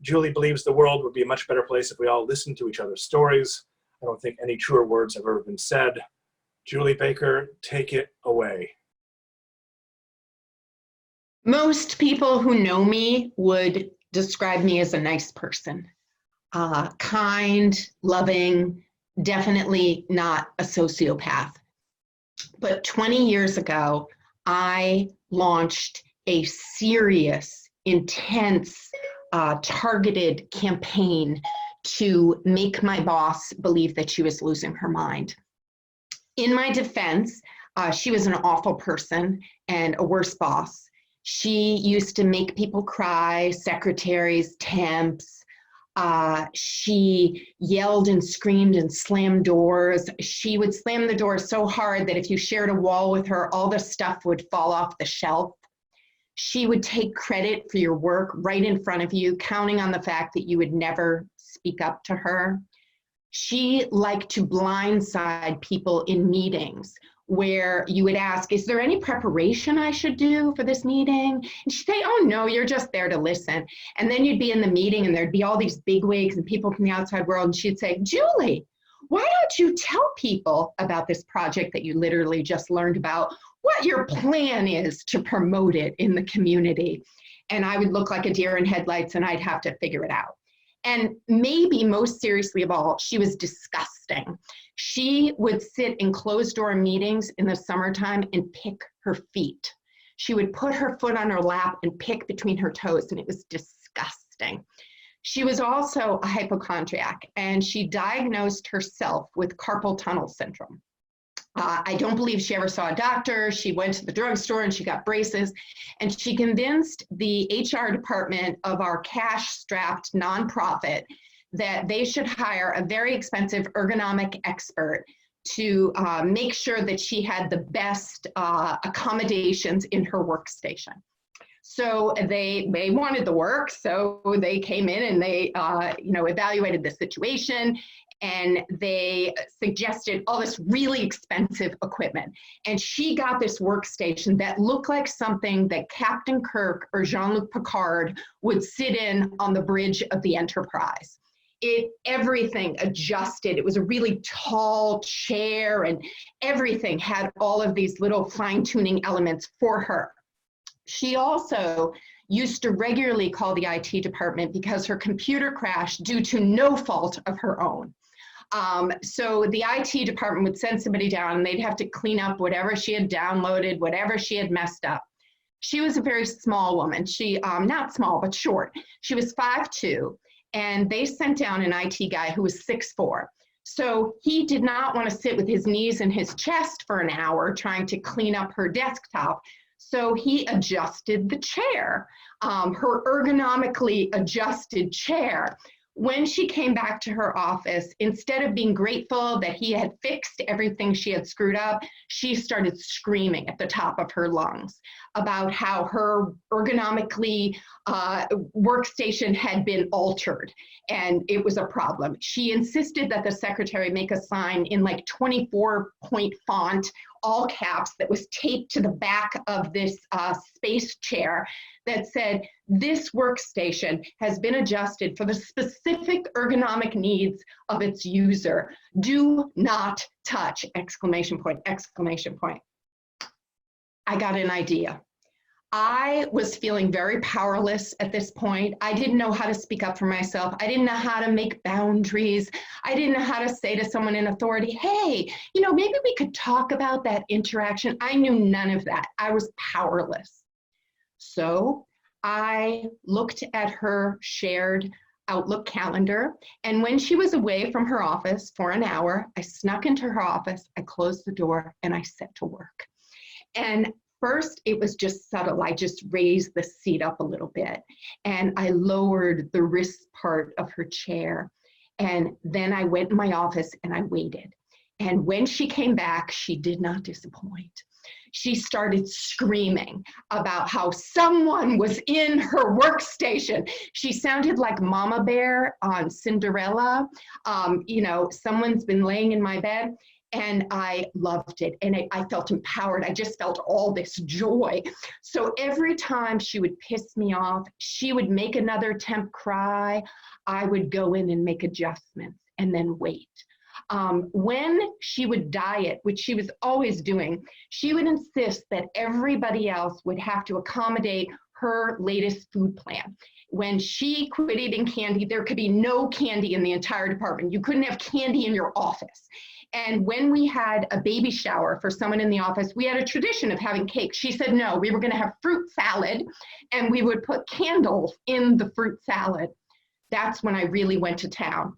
Julie believes the world would be a much better place if we all listened to each other's stories. I don't think any truer words have ever been said. Julie Baker, take it away. Most people who know me would describe me as a nice person. Kind, loving, definitely not a sociopath. But 20 years ago, I launched a serious, intense, targeted campaign to make my boss believe that she was losing her mind. In my defense, she was an awful person and a worse boss. She used to make people cry, secretaries, temps. She yelled and screamed and slammed doors. She would slam the door so hard that if you shared a wall with her, all the stuff would fall off the shelf. She would take credit for your work right in front of you, counting on the fact that you would never speak up to her. She liked to blindside people in meetings where you would ask, is there any preparation I should do for this meeting? And she'd say, oh no, you're just there to listen. And then you'd be in the meeting and there'd be all these bigwigs and people from the outside world. And she'd say, Julie, why don't you tell people about this project that you literally just learned about, what your plan is to promote it in the community? And I would look like a deer in headlights and I'd have to figure it out. And maybe most seriously of all, she was disgusting. She would sit in closed door meetings in the summertime and pick her feet. She would put her foot on her lap and pick between her toes, and it was disgusting. She was also a hypochondriac, and she diagnosed herself with carpal tunnel syndrome. I don't believe she ever saw a doctor. She went to the drugstore and she got braces, and she convinced the HR department of our cash-strapped nonprofit that they should hire a very expensive ergonomic expert to make sure that she had the best accommodations in her workstation. So they wanted the work, so they came in and they evaluated the situation, and they suggested all this really expensive equipment. And she got this workstation that looked like something that Captain Kirk or Jean-Luc Picard would sit in on the bridge of the Enterprise. Everything adjusted. It was a really tall chair, and everything had all of these little fine-tuning elements for her. She also used to regularly call the IT department because her computer crashed due to no fault of her own. So the IT department would send somebody down and they'd have to clean up whatever she had downloaded, whatever she had messed up. She was a very small woman. She, not small, but short. She was 5'2", and they sent down an IT guy who was 6'4". So he did not want to sit with his knees in his chest for an hour trying to clean up her desktop. So he adjusted the chair, her ergonomically adjusted chair. When she came back to her office, instead of being grateful that he had fixed everything she had screwed up, she started screaming at the top of her lungs about how her ergonomically workstation had been altered, and it was a problem. She insisted that the secretary make a sign in like 24-point font, all caps, that was taped to the back of this space chair that said, this workstation has been adjusted for the specific ergonomic needs of its user. Do not touch, exclamation point, exclamation point. I got an idea. I was feeling very powerless at this point. I didn't know how to speak up for myself. I didn't know how to make boundaries. I didn't know how to say to someone in authority, hey, maybe we could talk about that interaction. I knew none of that. I was powerless. So I looked at her shared Outlook calendar, and when she was away from her office for an hour, I snuck into her office, I closed the door, and I set to work. And first, it was just subtle. I just raised the seat up a little bit, and I lowered the wrist part of her chair. And then I went in my office and I waited. And when she came back, she did not disappoint. She started screaming about how someone was in her workstation. She sounded like Mama Bear on Cinderella. Someone's been laying in my bed. And I loved it, and I felt empowered. I just felt all this joy. So every time she would piss me off, she would make another temp cry. I would go in and make adjustments and then wait. When she would diet, which she was always doing, she would insist that everybody else would have to accommodate her latest food plan. When she quit eating candy, there could be no candy in the entire department. You couldn't have candy in your office. And when we had a baby shower for someone in the office, we had a tradition of having cake. She said, no, we were going to have fruit salad, and we would put candles in the fruit salad. That's when I really went to town.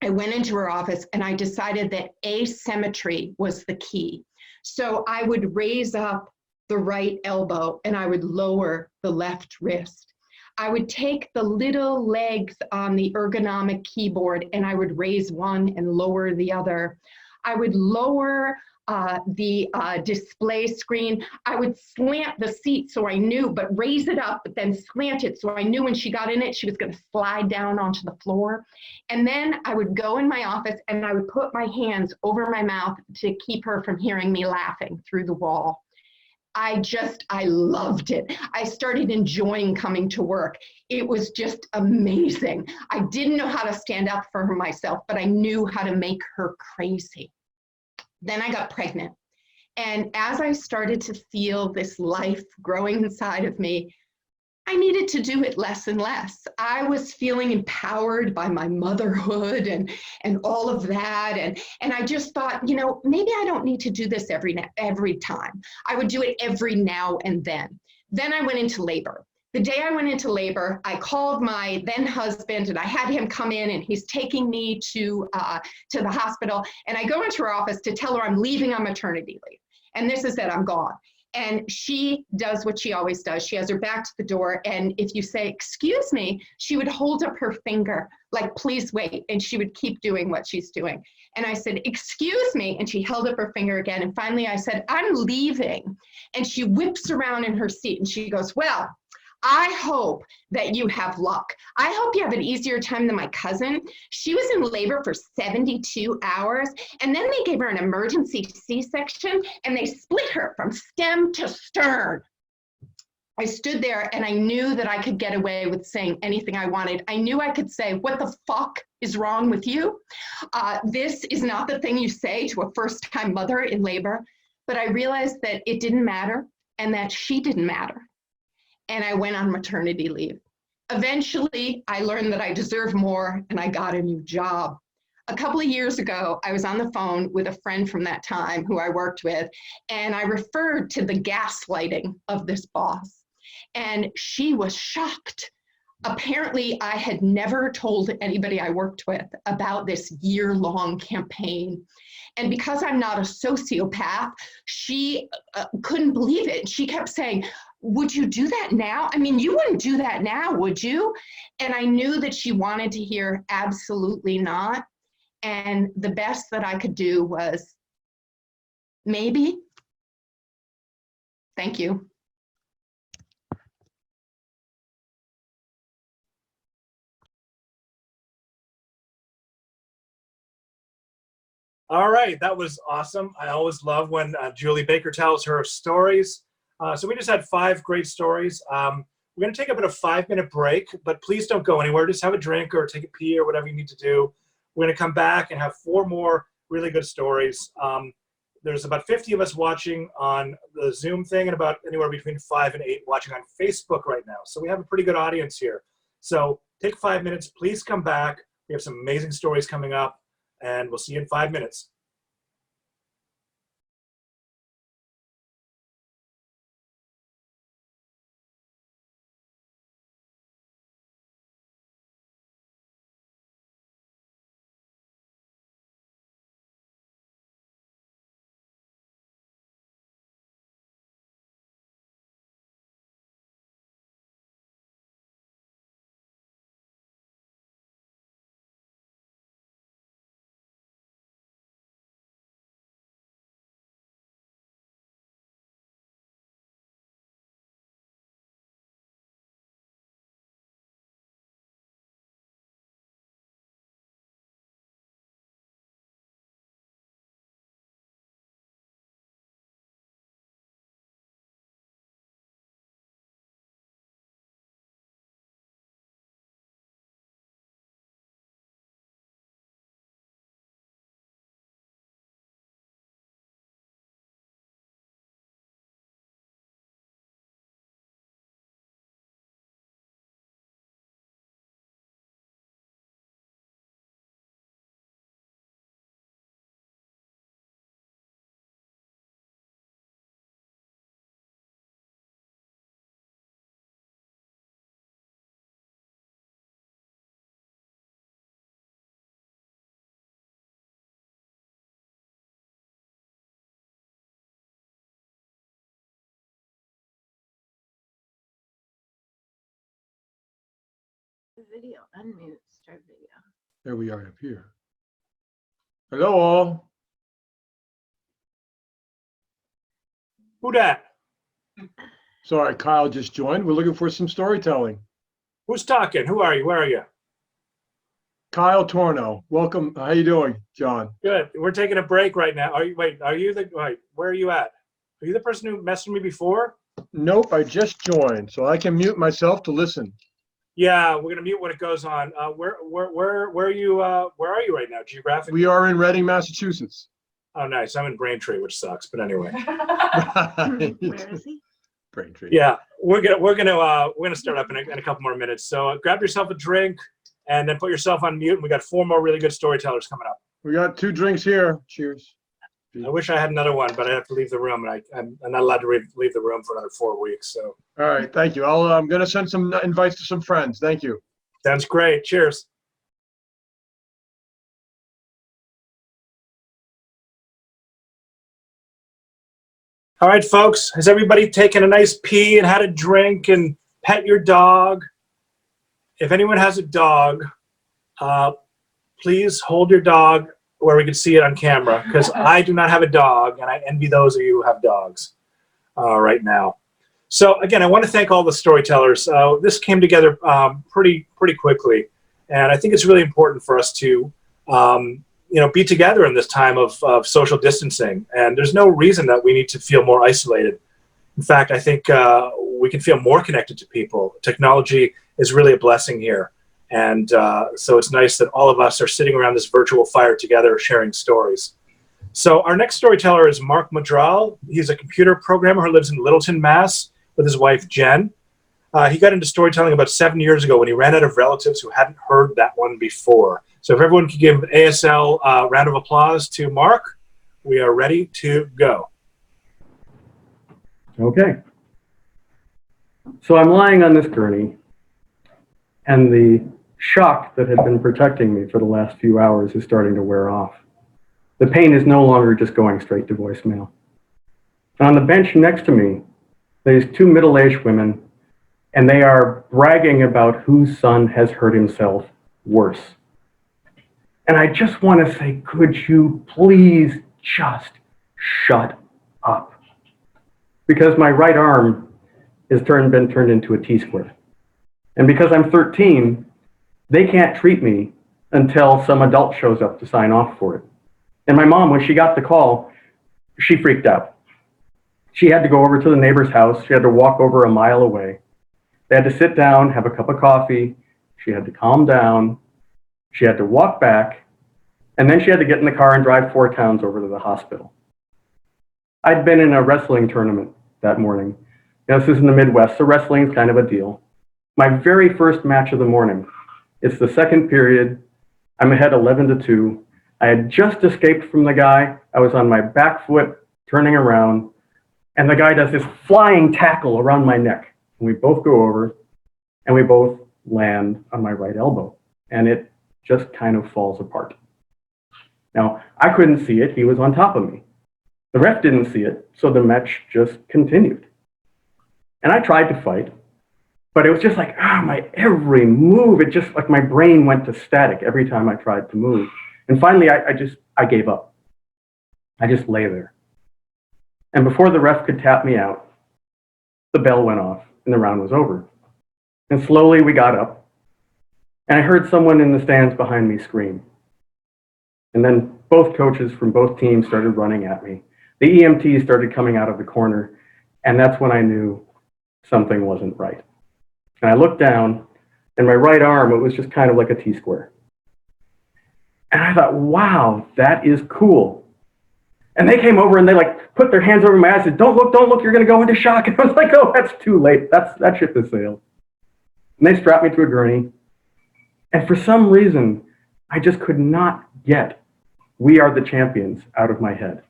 I went into her office and I decided that asymmetry was the key. So I would raise up the right elbow and I would lower the left wrist. I would take the little legs on the ergonomic keyboard and I would raise one and lower the other. I would lower the display screen. I would slant the seat so I knew, but raise it up, but then slant it so I knew when she got in it, she was going to slide down onto the floor. And then I would go in my office and I would put my hands over my mouth to keep her from hearing me laughing through the wall. I loved it. I started enjoying coming to work. It was just amazing. I didn't know how to stand up for her myself, but I knew how to make her crazy. Then I got pregnant. And as I started to feel this life growing inside of me, I needed to do it less and less. I was feeling empowered by my motherhood and all of that. And I just thought, you know, maybe I don't need to do this every time. I would do it every now and then. Then I went into labor. The day I went into labor, I called my then husband and I had him come in and he's taking me to the hospital. And I go into her office to tell her I'm leaving on maternity leave. And this is it, I'm gone. And she does what she always does. She has her back to the door. And if you say, excuse me, she would hold up her finger, like, please wait. And she would keep doing what she's doing. And I said, excuse me. And she held up her finger again. And finally I said, I'm leaving. And she whips around in her seat and she goes, well, I hope that you have luck. I hope you have an easier time than my cousin. She was in labor for 72 hours, and then they gave her an emergency C-section, and they split her from stem to stern. I stood there, and I knew that I could get away with saying anything I wanted. I knew I could say, what the fuck is wrong with you? This is not the thing you say to a first-time mother in labor. But I realized that it didn't matter, and that she didn't matter. And I went on maternity leave. Eventually, I learned that I deserved more and I got a new job. A couple of years ago, I was on the phone with a friend from that time who I worked with, and I referred to the gaslighting of this boss. And she was shocked. Apparently, I had never told anybody I worked with about this year-long campaign. And because I'm not a sociopath, she couldn't believe it. She kept saying, would you do that now? I mean, you wouldn't do that now, would you? And I knew that she wanted to hear absolutely not. And the best that I could do was, maybe. Thank you. All right, that was awesome. I always love when Julie Baker tells her stories. So we just had 5 great stories. We're going to take about a 5-minute break, but please don't go anywhere. Just have a drink or take a pee or whatever you need to do. We're going to come back and have 4 more really good stories. There's about 50 of us watching on the Zoom thing and about anywhere between 5 and 8 watching on Facebook right now. So we have a pretty good audience here. So take 5 minutes. Please come back. We have some amazing stories coming up, and we'll see you in 5 minutes. Video, unmute, start video. There we are up here. Hello all. Who dat? Sorry, Kyle just joined. We're looking for some storytelling. Who's talking? Who are you? Where are you? Kyle Torno, welcome. How you doing, John? Good. We're taking a break right now. Wait, where are you at? Are you the person who messaged me before? Nope, I just joined, so I can mute myself to listen. Yeah, we're gonna mute when it goes on. Where are you? Where are you right now, geographically? We are in Reading, Massachusetts. Oh, nice. I'm in Braintree, which sucks, but anyway. Where is he? Braintree. Yeah, we're gonna start up in a couple more minutes. So grab yourself a drink and then put yourself on mute. And we got 4 more really good storytellers coming up. We got 2 drinks here. Cheers. I wish I had another one, but I have to leave the room, and I'm not allowed to leave the room for another 4 weeks. So. All right, thank you. I'm going to send some invites to some friends. Thank you. Sounds great. Cheers. All right, folks. Has everybody taken a nice pee and had a drink and pet your dog? If anyone has a dog, please hold your dog where we can see it on camera, because I do not have a dog, and I envy those of you who have dogs right now. So again, I want to thank all the storytellers. This came together pretty quickly, and I think it's really important for us to be together in this time of social distancing. And there's no reason that we need to feel more isolated. In fact, I think we can feel more connected to people. Technology is really a blessing here. And so it's nice that all of us are sitting around this virtual fire together, sharing stories. So our next storyteller is Mark Madral. He's a computer programmer who lives in Littleton, Mass. with his wife, Jen. He got into storytelling about 7 years ago when he ran out of relatives who hadn't heard that one before. So if everyone could give ASL a round of applause to Mark, we are ready to go. Okay. So I'm lying on this gurney, and the shock that had been protecting me for the last few hours is starting to wear off. The pain is no longer just going straight to voicemail. On the bench next to me, there's 2 middle-aged women, and they are bragging about whose son has hurt himself worse. And I just want to say, could you please just shut up? Because my right arm has been turned into a T-square. And because I'm 13, they can't treat me until some adult shows up to sign off for it. And my mom, when she got the call, she freaked out. She had to go over to the neighbor's house. She had to walk over a mile away. They had to sit down, have a cup of coffee. She had to calm down. She had to walk back. And then she had to get in the car and drive 4 towns over to the hospital. I'd been in a wrestling tournament that morning. Now, this is in the Midwest, so wrestling is kind of a deal. My very first match of the morning. It's the second period. I'm ahead 11-2. I had just escaped from the guy. I was on my back foot, turning around, and the guy does this flying tackle around my neck. And we both go over, and we both land on my right elbow, and it just kind of falls apart. Now, I couldn't see it. He was on top of me. The ref didn't see it, so the match just continued. And I tried to fight, but it was just like, my every move, it just like my brain went to static every time I tried to move. And finally, I gave up. I just lay there. And before the ref could tap me out, the bell went off and the round was over. And slowly we got up, and I heard someone in the stands behind me scream. And then both coaches from both teams started running at me. The EMTs started coming out of the corner, and that's when I knew something wasn't right. And I looked down, and my right arm, it was just kind of like a T-square. And I thought, wow, that is cool. And they came over and they put their hands over my eyes and said, don't look, you're gonna go into shock. And I was like, oh, that's too late. That ship has sailed. And they strapped me to a gurney. And for some reason, I just could not get "We Are the Champions" out of my head.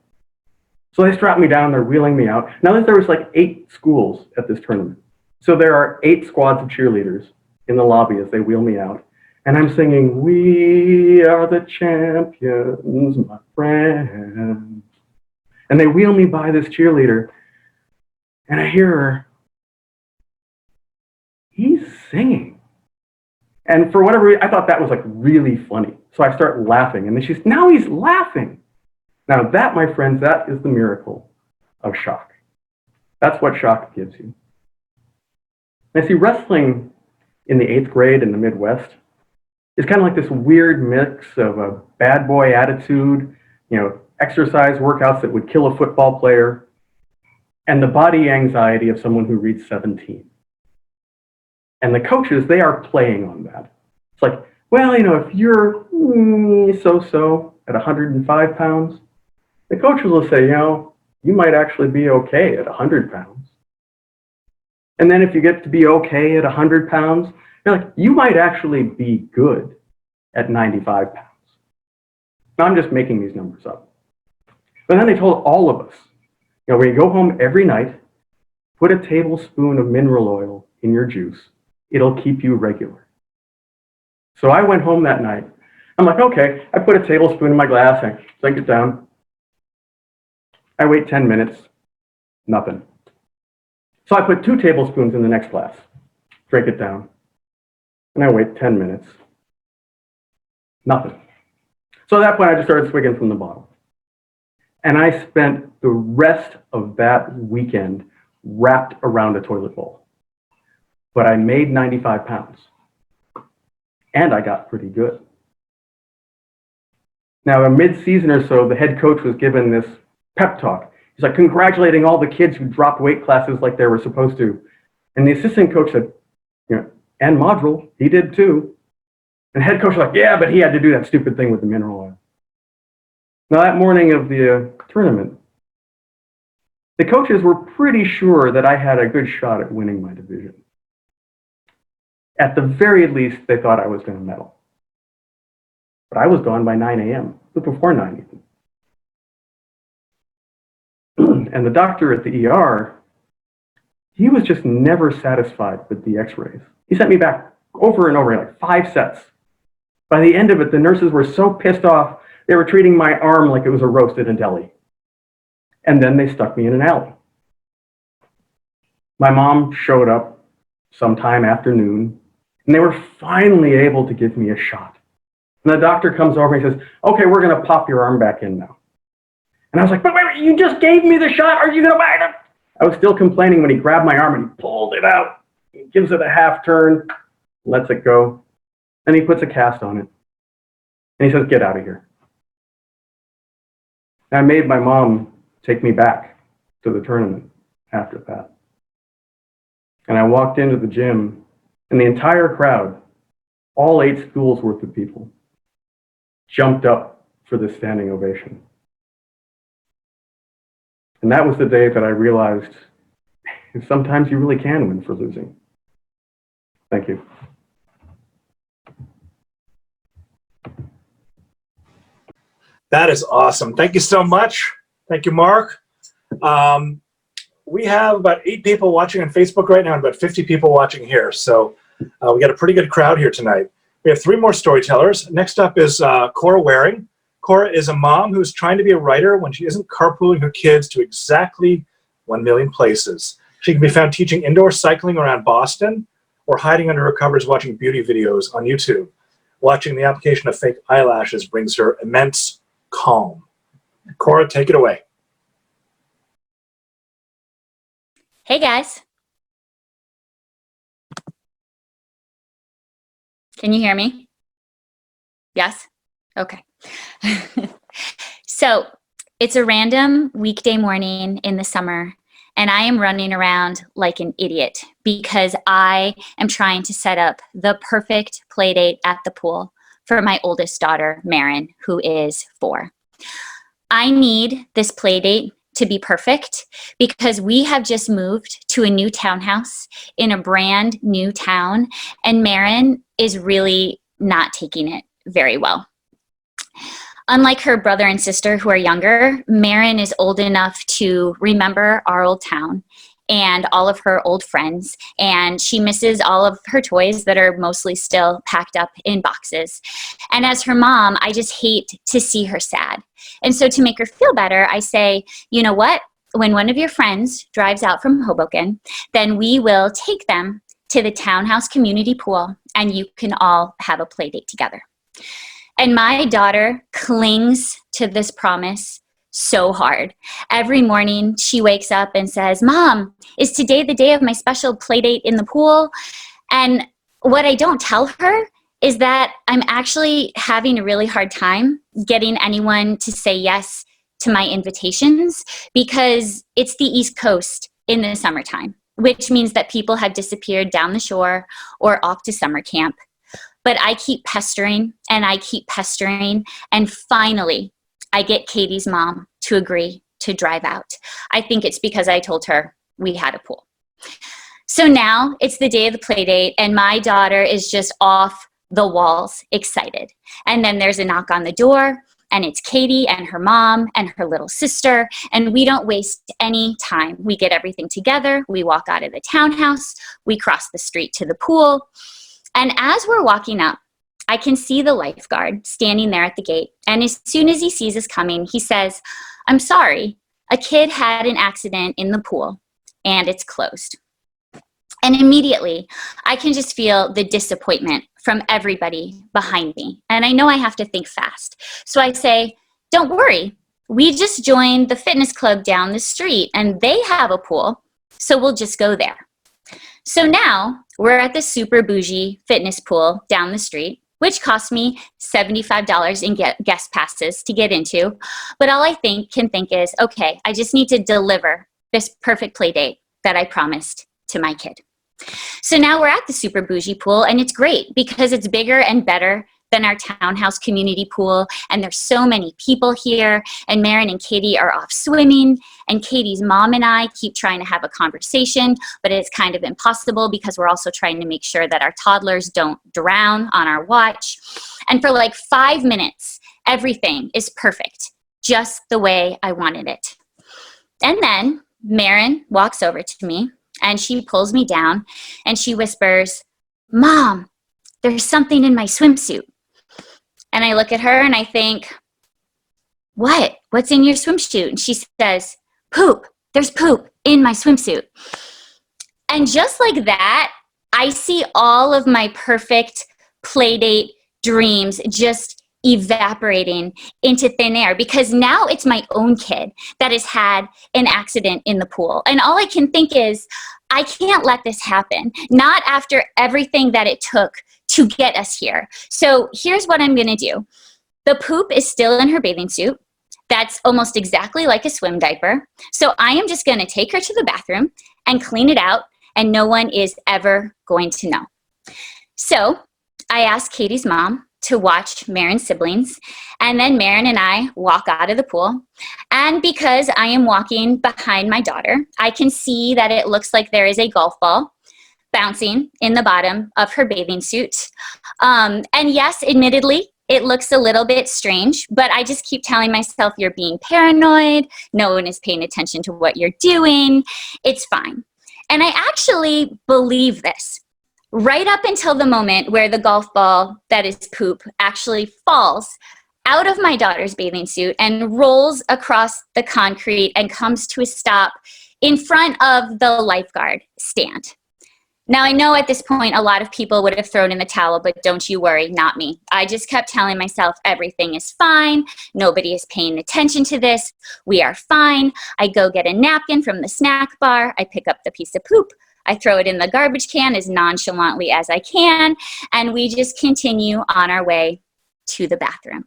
So they strapped me down, they're wheeling me out. Now there was 8 schools at this tournament. So there are 8 squads of cheerleaders in the lobby as they wheel me out. And I'm singing, "We are the champions, my friend." And they wheel me by this cheerleader, and I hear her, he's singing. And for whatever reason, I thought that was really funny. So I start laughing, and then she's, now he's laughing. Now that, my friends, that is the miracle of shock. That's what shock gives you. And I see wrestling in the 8th grade in the Midwest is kind of like this weird mix of a bad boy attitude, exercise workouts that would kill a football player, and the body anxiety of someone who reads 17. And the coaches, they are playing on that. It's like, well, if you're so-so at 105 pounds, the coaches will say, you might actually be okay at 100 pounds. And then if you get to be okay at 100 pounds, you might actually be good at 95 pounds. Now, I'm just making these numbers up. But then they told all of us, when you go home every night, put a tablespoon of mineral oil in your juice. It'll keep you regular. So I went home that night. I'm like, okay, I put a tablespoon in my glass, I sink it down. I wait 10 minutes, nothing. So I put 2 tablespoons in the next glass, drink it down, and I wait 10 minutes, nothing. So at that point, I just started swigging from the bottle. And I spent the rest of that weekend wrapped around a toilet bowl. But I made 95 pounds. And I got pretty good. Now, in mid-season or so, the head coach was given this pep talk. He's like congratulating all the kids who dropped weight classes like they were supposed to. And the assistant coach said, and Modrel, he did too. And head coach was like, yeah, but he had to do that stupid thing with the mineral oil. Now, that morning of the tournament, the coaches were pretty sure that I had a good shot at winning my division. At the very least, they thought I was going to medal. But I was gone by 9 a.m., but before 9 even. And the doctor at the ER, he was just never satisfied with the x-rays. He sent me back over and over, like 5 sets. By the end of it, the nurses were so pissed off, they were treating my arm like it was a roast in a deli. And then they stuck me in an alley. My mom showed up sometime after noon, and they were finally able to give me a shot. And the doctor comes over and he says, okay, we're going to pop your arm back in now. And I was like, but wait, you just gave me the shot. Are you going to bite it? I was still complaining when he grabbed my arm and he pulled it out. He gives it a half turn, lets it go. Then he puts a cast on it. And he says, get out of here. And I made my mom take me back to the tournament after that. And I walked into the gym, and the entire crowd, all 8 schools worth of people, jumped up for this standing ovation. And that was the day that I realized sometimes you really can win for losing. Thank you. That is awesome. Thank you so much. Thank you, Mark. We have about 8 people watching on Facebook right now and about 50 people watching here. So we got a pretty good crowd here tonight. We have 3 more storytellers. Next up is Cora Waring. Cora is a mom who's trying to be a writer when she isn't carpooling her kids to exactly 1 million places. She can be found teaching indoor cycling around Boston or hiding under her covers watching beauty videos on YouTube. Watching the application of fake eyelashes brings her immense calm. Cora, take it away. Hey guys. Can you hear me? Yes? Okay. So it's a random weekday morning in the summer, and I am running around like an idiot because I am trying to set up the perfect play date at the pool for my oldest daughter, Marin, who is 4. I need this play date to be perfect because we have just moved to a new townhouse in a brand new town, and Marin is really not taking it very well. Unlike her brother and sister who are younger, Marin is old enough to remember our old town and all of her old friends, and she misses all of her toys that are mostly still packed up in boxes. And as her mom, I just hate to see her sad. And so to make her feel better, I say, you know what? When one of your friends drives out from Hoboken, then we will take them to the townhouse community pool, and you can all have a play date together. And my daughter clings to this promise so hard. Every morning she wakes up and says, "Mom, is today the day of my special play date in the pool?" And what I don't tell her is that I'm actually having a really hard time getting anyone to say yes to my invitations because it's the East Coast in the summertime, which means that people have disappeared down the shore or off to summer camp. But I keep pestering and I keep pestering, and finally I get Katie's mom to agree to drive out. I think it's because I told her we had a pool. So now it's the day of the play date, and my daughter is just off the walls excited. And then there's a knock on the door, and it's Katie and her mom and her little sister, and we don't waste any time. We get everything together, we walk out of the townhouse, we cross the street to the pool. And as we're walking up, I can see the lifeguard standing there at the gate. And as soon as he sees us coming, he says, "I'm sorry, a kid had an accident in the pool and it's closed." And immediately, I can just feel the disappointment from everybody behind me. And I know I have to think fast. So I say, "Don't worry, we just joined the fitness club down the street and they have a pool, so we'll just go there." So now we're at the super bougie fitness pool down the street, which cost me $75 in guest passes to get into. But all I can think is, okay, I just need to deliver this perfect play date that I promised to my kid. So now we're at the super bougie pool, and it's great because it's bigger and better than our townhouse community pool, and there's so many people here, and Marin and Katie are off swimming, and Katie's mom and I keep trying to have a conversation, but it's kind of impossible because we're also trying to make sure that our toddlers don't drown on our watch. And for like 5 minutes, everything is perfect, just the way I wanted it. And then Marin walks over to me, and she pulls me down, and she whispers, "Mom, there's something in my swimsuit." And I look at her and I think, "What? What's in your swimsuit?" And she says, "Poop. There's poop in my swimsuit." And just like that, I see all of my perfect playdate dreams just evaporating into thin air because now it's my own kid that has had an accident in the pool. And all I can think is, I can't let this happen, not after everything that it took to get us here. So here's what I'm gonna do. The poop is still in her bathing suit. That's almost exactly like a swim diaper. So I am just gonna take her to the bathroom and clean it out, and no one is ever going to know. So I asked Katie's mom to watch Marin's siblings, and then Marin and I walk out of the pool. And because I am walking behind my daughter, I can see that it looks like there is a golf ball bouncing in the bottom of her bathing suit. And yes, admittedly, it looks a little bit strange, but I just keep telling myself, you're being paranoid, no one is paying attention to what you're doing, it's fine. And I actually believe this. Right up until the moment where the golf ball that is poop actually falls out of my daughter's bathing suit and rolls across the concrete and comes to a stop in front of the lifeguard stand. Now, I know at this point a lot of people would have thrown in the towel, but don't you worry, not me. I just kept telling myself everything is fine. Nobody is paying attention to this. We are fine. I go get a napkin from the snack bar. I pick up the piece of poop. I throw it in the garbage can as nonchalantly as I can, and we just continue on our way to the bathroom.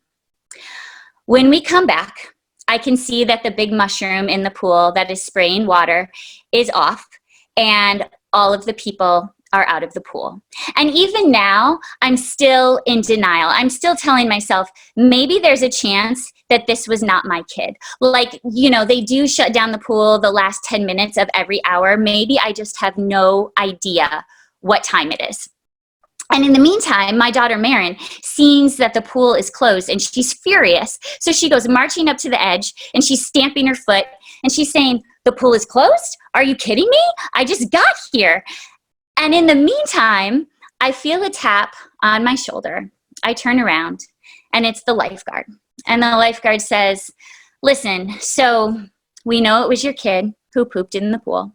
When we come back, I can see that the big mushroom in the pool that is spraying water is off, and all of the people are out of the pool. And even now, I'm still in denial. I'm still telling myself, maybe there's a chance that this was not my kid. Like, you know, they do shut down the pool the last 10 minutes of every hour. Maybe I just have no idea what time it is. And in the meantime, my daughter Marin sees that the pool is closed and she's furious. So she goes marching up to the edge and she's stamping her foot and she's saying, "The pool is closed? Are you kidding me? I just got here." And in the meantime, I feel a tap on my shoulder. I turn around and it's the lifeguard. And the lifeguard says, "Listen, so we know it was your kid who pooped in the pool."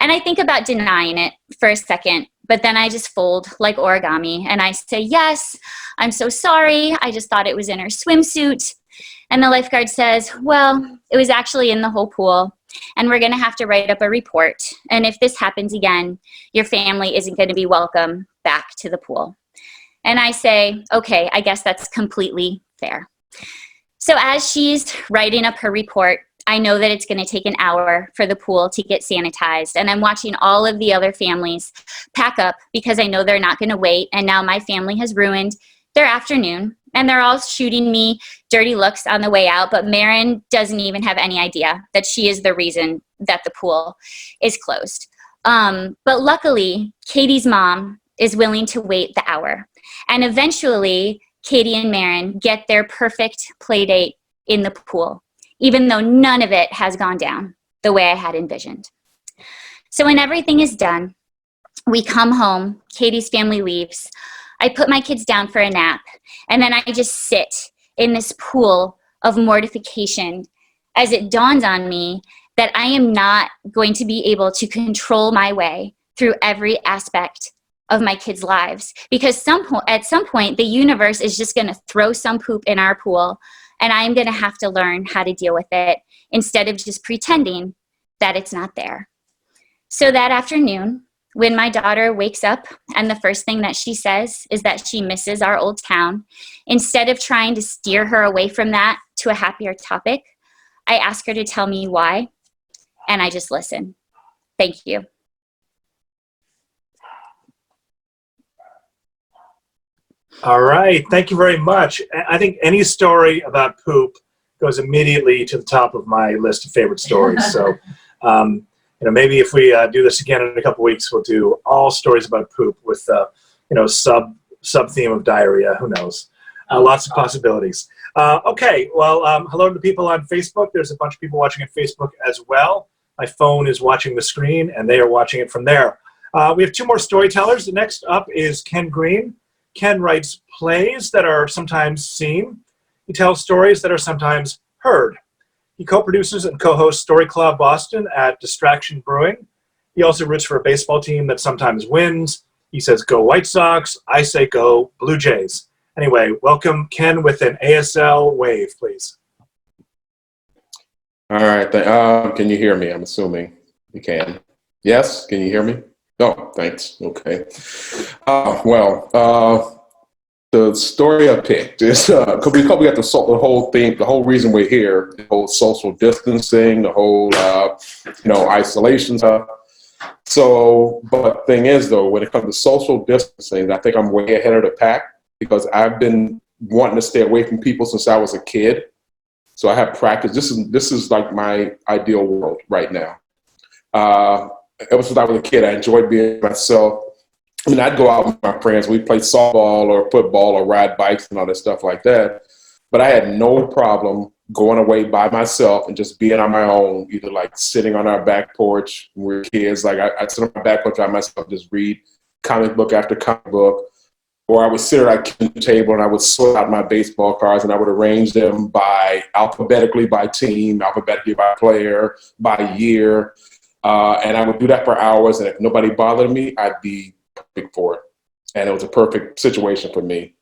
And I think about denying it for a second, but then I just fold like origami and I say, "Yes, I'm so sorry. I just thought it was in her swimsuit." And the lifeguard says, well, it was actually in the whole pool, and we're going to have to write up a report. And if this happens again, your family isn't going to be welcome back to the pool. And I say, okay, I guess that's completely fair. So as she's writing up her report, I know that it's going to take an hour for the pool to get sanitized. And I'm watching all of the other families pack up because I know they're not going to wait. And now my family has ruined their afternoon. And they're all shooting me dirty looks on the way out. But Marin doesn't even have any idea that she is the reason that the pool is closed. But luckily, Katie's mom is willing to wait the hour. And eventually, Katie and Marin get their perfect play date in the pool, even though none of it has gone down the way I had envisioned. So when everything is done, we come home, Katie's family leaves, I put my kids down for a nap, and then I just sit in this pool of mortification as it dawns on me that I am not going to be able to control my way through every aspect of my kids' lives, because at some point the universe is just going to throw some poop in our pool, and I'm going to have to learn how to deal with it instead of just pretending that it's not there. So that afternoon, when my daughter wakes up and the first thing that she says is that she misses our old town, instead of trying to steer her away from that to a happier topic, I ask her to tell me why, and I just listen. Thank you. All right, thank you very much. I think any story about poop goes immediately to the top of my list of favorite stories. So, maybe if we do this again in a couple weeks, we'll do all stories about poop with, sub theme of diarrhea. Who knows? Lots of possibilities. Okay, well, hello to the people on Facebook. There's a bunch of people watching on Facebook as well. My phone is watching the screen, and they are watching it from there. We have two more storytellers. The next up is Ken Green. Ken writes plays that are sometimes seen. He tells stories that are sometimes heard. He co-produces and co-hosts Story Club Boston at Distraction Brewing. He also roots for a baseball team that sometimes wins. He says, go White Sox. I say, go Blue Jays. Anyway, welcome Ken with an ASL wave, please. All right. Can you hear me? I'm assuming you can. Yes? Can you hear me? Oh, thanks. Okay. The story I picked is because we got the whole thing, the whole reason we're here, the whole social distancing, the whole isolation stuff. So, but the thing is though, when it comes to social distancing, I think I'm way ahead of the pack because I've been wanting to stay away from people since I was a kid. So I have practice. This is like my ideal world right now. Ever since I was a kid, I enjoyed being myself. I mean, I'd go out with my friends. We'd play softball or football or ride bikes and all that stuff like that. But I had no problem going away by myself and just being on my own, either like sitting on our back porch when we were kids. Like I'd sit on my back porch by myself, just read comic book after comic book. Or I would sit at our kitchen table and I would sort out my baseball cards and I would arrange them alphabetically by team, alphabetically by player, by year. And I would do that for hours, and if nobody bothered me, I'd be perfect for it. And it was a perfect situation for me.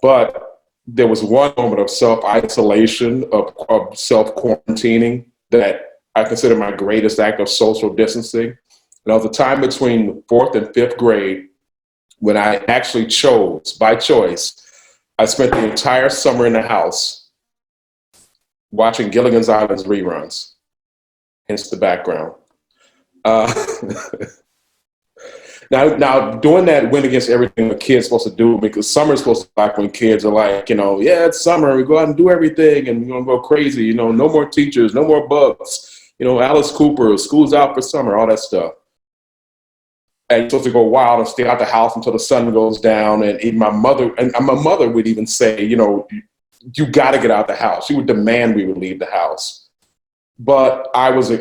But there was one moment of self-isolation, of self-quarantining that I consider my greatest act of social distancing. And that was the time between 4th and 5th grade when I actually chose, by choice, I spent the entire summer in the house watching Gilligan's Island reruns, hence the background. Now doing that went against everything a kid's supposed to do, because summer's supposed to be like when kids are like, yeah, it's summer, we go out and do everything and we're gonna go crazy, no more teachers, no more bugs, Alice Cooper, school's out for summer, all that stuff. And you're supposed to go wild and stay out the house until the sun goes down. And even my mother would even say, you got to get out the house. She would demand we would leave the house. But that was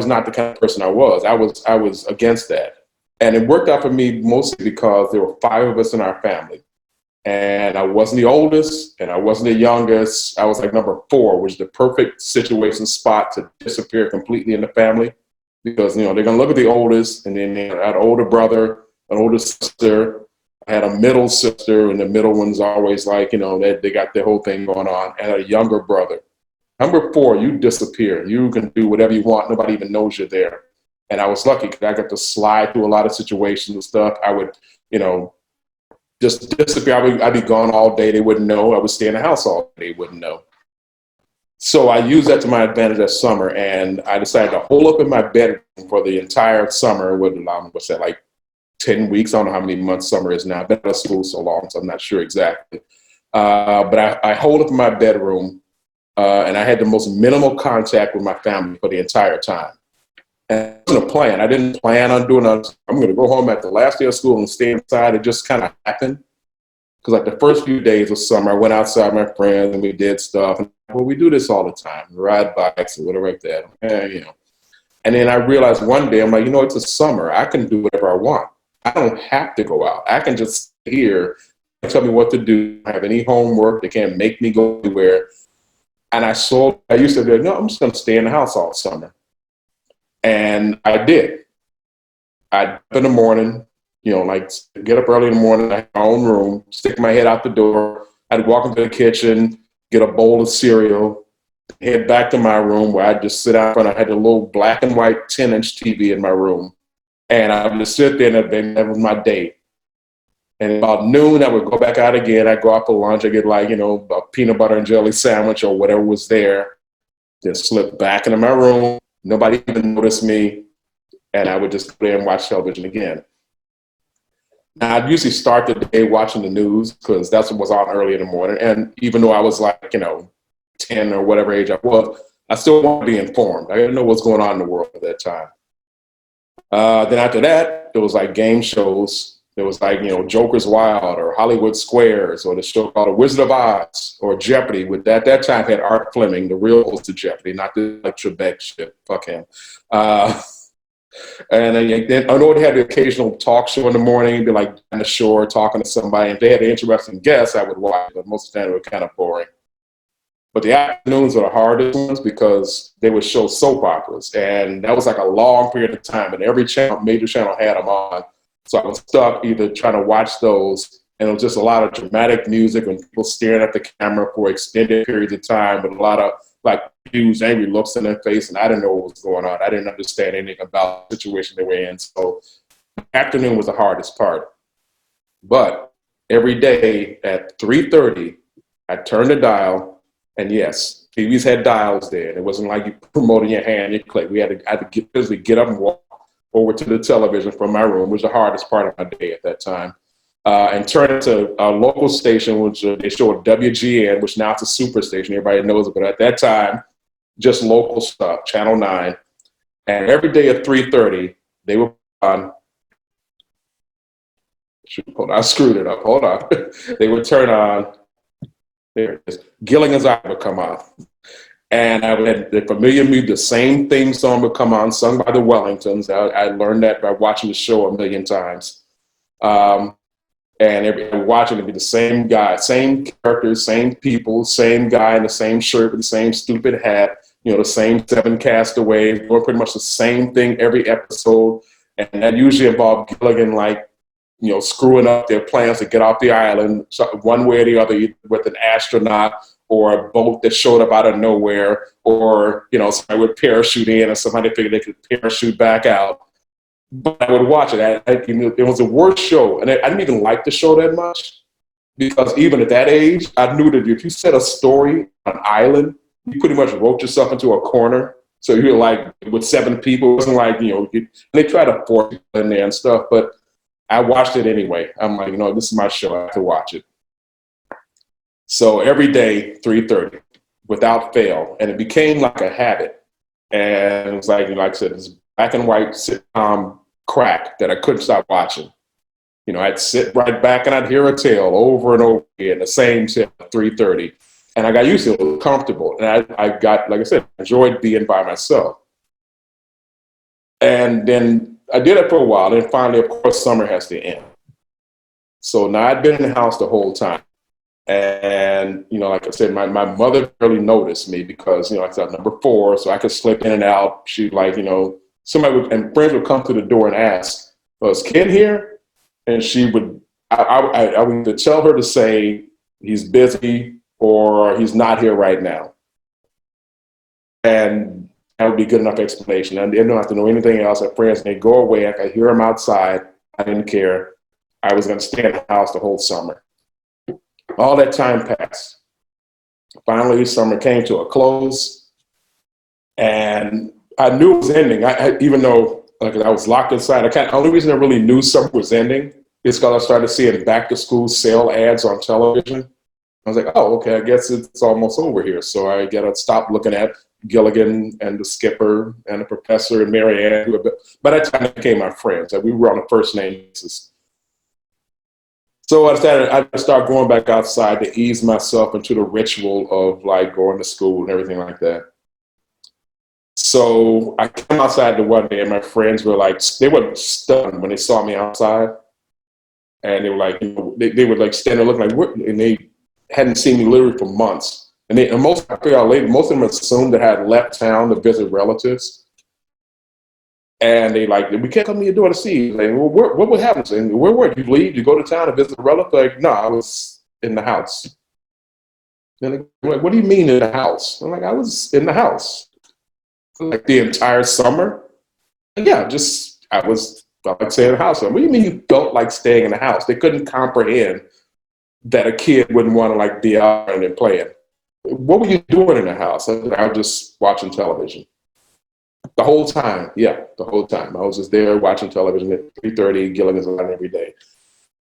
not the kind of person I was. I was against that. And it worked out for me mostly because there were 5 of us in our family. And I wasn't the oldest and I wasn't the youngest. I was like number 4, which is the perfect situation spot to disappear completely in the family. Because, they're going to look at the oldest, and then I had an older brother, an older sister. I had a middle sister, and the middle one's always like, they got their whole thing going on. And a younger brother. Number 4, you disappear. You can do whatever you want. Nobody even knows you're there. And I was lucky because I got to slide through a lot of situations and stuff. I would, just disappear. I'd be gone all day. They wouldn't know. I would stay in the house all day. They wouldn't know. So I used that to my advantage that summer, and I decided to hole up in my bedroom for the entire summer. What's that, like 10 weeks? I don't know how many months summer is now. I've been out of school so long, so I'm not sure exactly. But I holed up in my bedroom, and I had the most minimal contact with my family for the entire time. And it wasn't a plan. I didn't plan on doing it. I'm going to go home at the last day of school and stay inside. It just kind of happened. Because like the first few days of summer, I went outside with my friends and we did stuff. And we do this all the time. We ride bikes or whatever like that. And then I realized one day, I'm like, it's a summer. I can do whatever I want. I don't have to go out. I can just sit here and tell me what to do. I don't have any homework. They can't make me go anywhere. And I used to be like, no, I'm just going to stay in the house all summer. And I did. I'd up in the morning, get up early in the morning, I had my own room, stick my head out the door. I'd walk into the kitchen, get a bowl of cereal, head back to my room where I'd just sit out front. I had a little black and white 10-inch TV in my room. And I would just sit there and that was my day. And about noon, I would go back out again. I'd go out for lunch. I'd get a peanut butter and jelly sandwich or whatever was there. Then slip back into my room. Nobody even noticed me. And I would just go there and watch television again. Now, I'd usually start the day watching the news because that's what was on early in the morning. And even though I was 10 or whatever age I was, I still want to be informed. I didn't know what's going on in the world at that time. Then after that, there was game shows. There was Joker's Wild or Hollywood Squares or the show called The Wizard of Oz or Jeopardy. With that time had Art Fleming, the real host of Jeopardy, not the Trebek shit. Fuck him. And then I know they had the occasional talk show in the morning, be on the shore talking to somebody. If they had an interesting guest, I would watch, but most of the time it was kind of boring. But the afternoons were the hardest ones because they would show soap operas. And that was a long period of time. And every major channel had them on. So I was stuck either trying to watch those, and it was just a lot of dramatic music and people staring at the camera for extended periods of time with a lot of huge angry looks in their face, and I didn't know what was going on. I didn't understand anything about the situation they were in. So the afternoon was the hardest part. But every day at 3:30, I turned the dial, and yes, TVs had dials there. It wasn't like you promoting your hand, you click. I had to physically get up and walk over to the television from my room, which was the hardest part of my day at that time. And turn it to a local station, which they showed WGN, which now it's a super station. Everybody knows it, but at that time, just local stuff, Channel 9. And every day at 3:30, they were on. Hold on, I screwed it up. Hold on. They would turn on. There it is. Gilligan's Island would come on. And the familiar music, the same theme song would come on, sung by the Wellingtons. I learned that by watching the show a million times. And every watching it be the same guy, same characters, same people, same guy in the same shirt with the same stupid hat, the same 7 castaways, doing pretty much the same thing every episode. And that usually involved Gilligan, screwing up their plans to get off the island one way or the other, either with an astronaut or a boat that showed up out of nowhere, or, somebody would parachute in and somebody figured they could parachute back out. But I would watch it. It was the worst show. And I didn't even like the show that much because even at that age, I knew that if you set a story on an island, you pretty much wrote yourself into a corner. So you're with 7 people. It wasn't they try to force people in there and stuff. But I watched it anyway. I'm this is my show. I have to watch it. So every day, 3:30, without fail. And it became like a habit. And it was like I said, it's black and white sitcom crack that I couldn't stop watching. I'd sit right back and I'd hear a tale over and over again, the same tale at 3:30. And I got used to it. It was comfortable. And I got, like I said, enjoyed being by myself. And then I did it for a while. And finally, of course, summer has to end. So now I'd been in the house the whole time. And, like I said, my mother barely noticed me because, I was number 4, so I could slip in and out. She'd and friends would come to the door and ask, "Was Ken here?" And she would, I would either tell her to say he's busy or he's not here right now. And that would be good enough explanation. And they don't have to know anything else. I have friends, and they go away. I could hear them outside. I didn't care. I was going to stay in the house the whole summer. All that time passed. Finally, summer came to a close, and I knew it was ending. Even though I was locked inside, the only reason I really knew summer was ending is because I started seeing back-to-school sale ads on television. I was like, oh, okay, I guess it's almost over here. So I got to stop looking at Gilligan and the skipper and the professor and Mary Ann. By that time, they became my friends. We were on a first-name basis. So I started going back outside to ease myself into the ritual of going to school and everything like that. So I came outside the one day, and my friends were they were stunned when they saw me outside. And they were they would stand there looking and they hadn't seen me literally for months. And most of them assumed that I had left town to visit relatives. And they we can't come to your door to see you. Well, what would happen? And where were you? Leave? You go to town to visit a relative? No, I was in the house. And they're what do you mean in the house? I'm I was in the house. The entire summer? And yeah, I was staying in the house. What do you mean you don't like staying in the house? They couldn't comprehend that a kid wouldn't want to be out and playing. What were you doing in the house? I was just watching television. The whole time, the whole time. I was just there watching television at 3:30, Gilligan's on every day.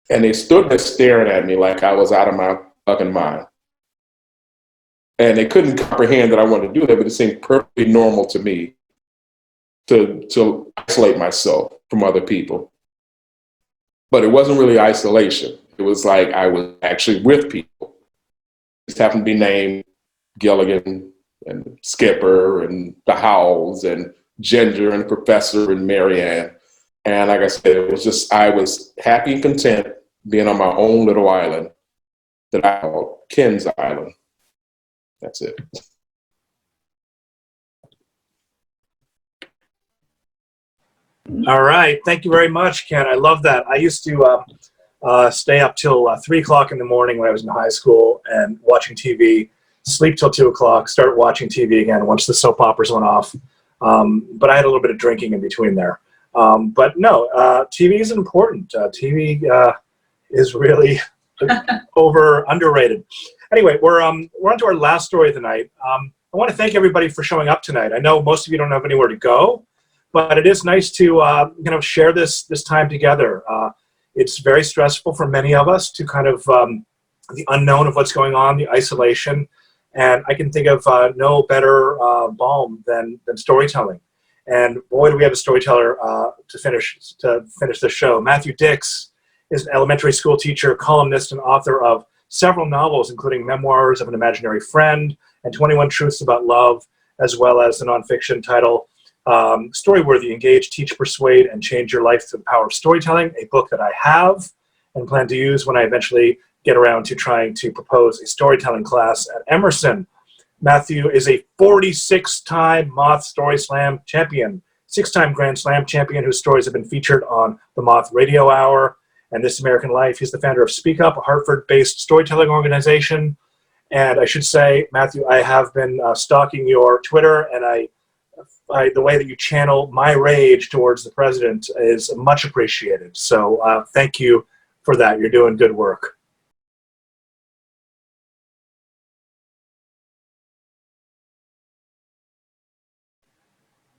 And they stood there staring at me like I was out of my fucking mind. And they couldn't comprehend that I wanted to do that, but it seemed perfectly normal to me to isolate myself from other people. But it wasn't really isolation. It was I was actually with people. Just happened to be named Gilligan and Skipper and the Howells and Ginger and the Professor and Mary Ann. And like I said, it was I was happy and content being on my own little island that I called Ken's Island. That's it. All right. Thank you very much, Ken. I love that. I used to stay up till 3 o'clock in the morning when I was in high school and watching TV, sleep till 2 o'clock, start watching TV again once the soap operas went off. But I had a little bit of drinking in between there. But no, TV is important. TV is really underrated. Anyway, we're on to our last story of the night. I want to thank everybody for showing up tonight. I know most of you don't have anywhere to go, but it is nice to share this time together. It's very stressful for many of us to the unknown of what's going on, the isolation, and I can think of no better balm than storytelling. And boy, do we have a storyteller to finish the show. Mathew Dix is an elementary school teacher, columnist, and author of several novels, including Memoirs of an Imaginary Friend and 21 Truths About Love, as well as the nonfiction title Storyworthy: Engage, Teach, Persuade, and Change Your Life Through the Power of Storytelling, a book that I have and plan to use when I eventually get around to trying to propose a storytelling class at Emerson. Mathew is a 46-time Moth Story Slam champion, 6-time Grand Slam champion whose stories have been featured on the Moth Radio Hour and This American Life. He's the founder of Speak Up, a Hartford-based storytelling organization. And I should say, Mathew, I have been stalking your Twitter, and the way that you channel my rage towards the president is much appreciated. So thank you for that. You're doing good work.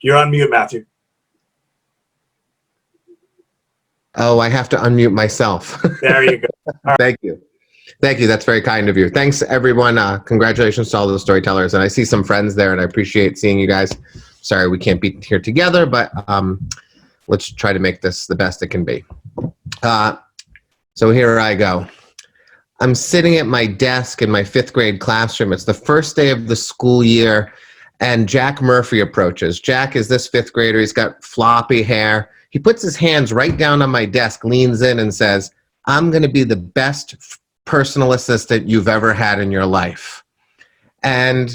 You're on mute, Mathew. Oh, I have to unmute myself. There you go. Right. Thank you. Thank you. That's very kind of you. Thanks, everyone. Congratulations to all the storytellers. And I see some friends there, and I appreciate seeing you guys. Sorry we can't be here together, but let's try to make this the best it can be. So here I go. I'm sitting at my desk in my 5th grade classroom. It's the first day of the school year, and Jack Murphy approaches. Jack is this 5th grader. He's got floppy hair. He puts his hands right down on my desk, leans in, and says, "I'm going to be the best personal assistant you've ever had in your life." And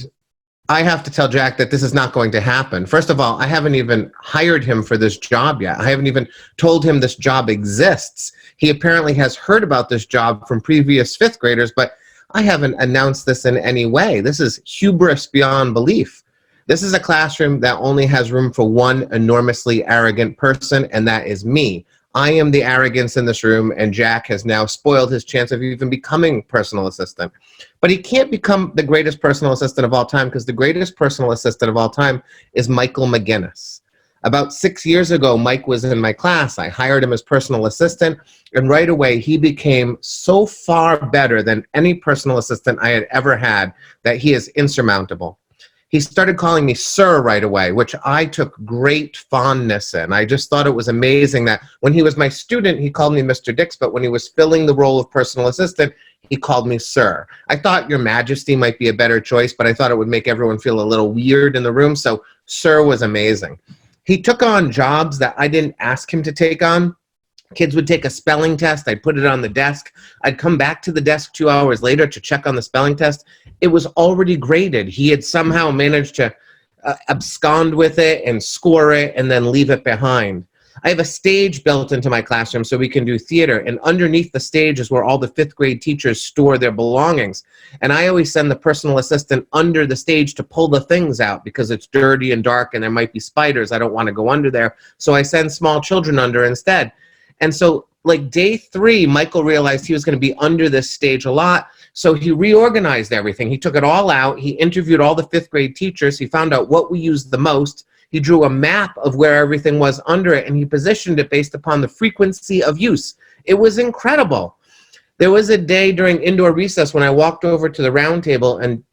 I have to tell Jack that this is not going to happen. First of all, I haven't even hired him for this job yet. I haven't even told him this job exists. He apparently has heard about this job from previous 5th graders, but I haven't announced this in any way. This is hubris beyond belief. This is a classroom that only has room for one enormously arrogant person, and that is me. I am the arrogance in this room, and Jack has now spoiled his chance of even becoming personal assistant. But he can't become the greatest personal assistant of all time, because the greatest personal assistant of all time is Michael McGinnis. About 6 years ago, Mike was in my class. I hired him as personal assistant, and right away he became so far better than any personal assistant I had ever had that he is insurmountable. He started calling me sir right away, which I took great fondness in. I just thought it was amazing that when he was my student, he called me Mr. Dix, but when he was filling the role of personal assistant, he called me sir. I thought Your Majesty might be a better choice, but I thought it would make everyone feel a little weird in the room, so sir was amazing. He took on jobs that I didn't ask him to take on. Kids would take a spelling test. I'd put it on the desk. I'd come back to the desk 2 hours later to check on the spelling test. It was already graded. He had somehow managed to abscond with it and score it and then leave it behind. I have a stage built into my classroom so we can do theater, and underneath the stage is where all the 5th grade teachers store their belongings. And I always send the personal assistant under the stage to pull the things out because it's dirty and dark and there might be spiders. I don't want to go under there. So I send small children under instead. And so like day 3, Michael realized he was going to be under this stage a lot. So he reorganized everything. He took it all out. He interviewed all the 5th grade teachers. He found out what we used the most. He drew a map of where everything was under it, and he positioned it based upon the frequency of use. It was incredible. There was a day during indoor recess when I walked over to the round table, and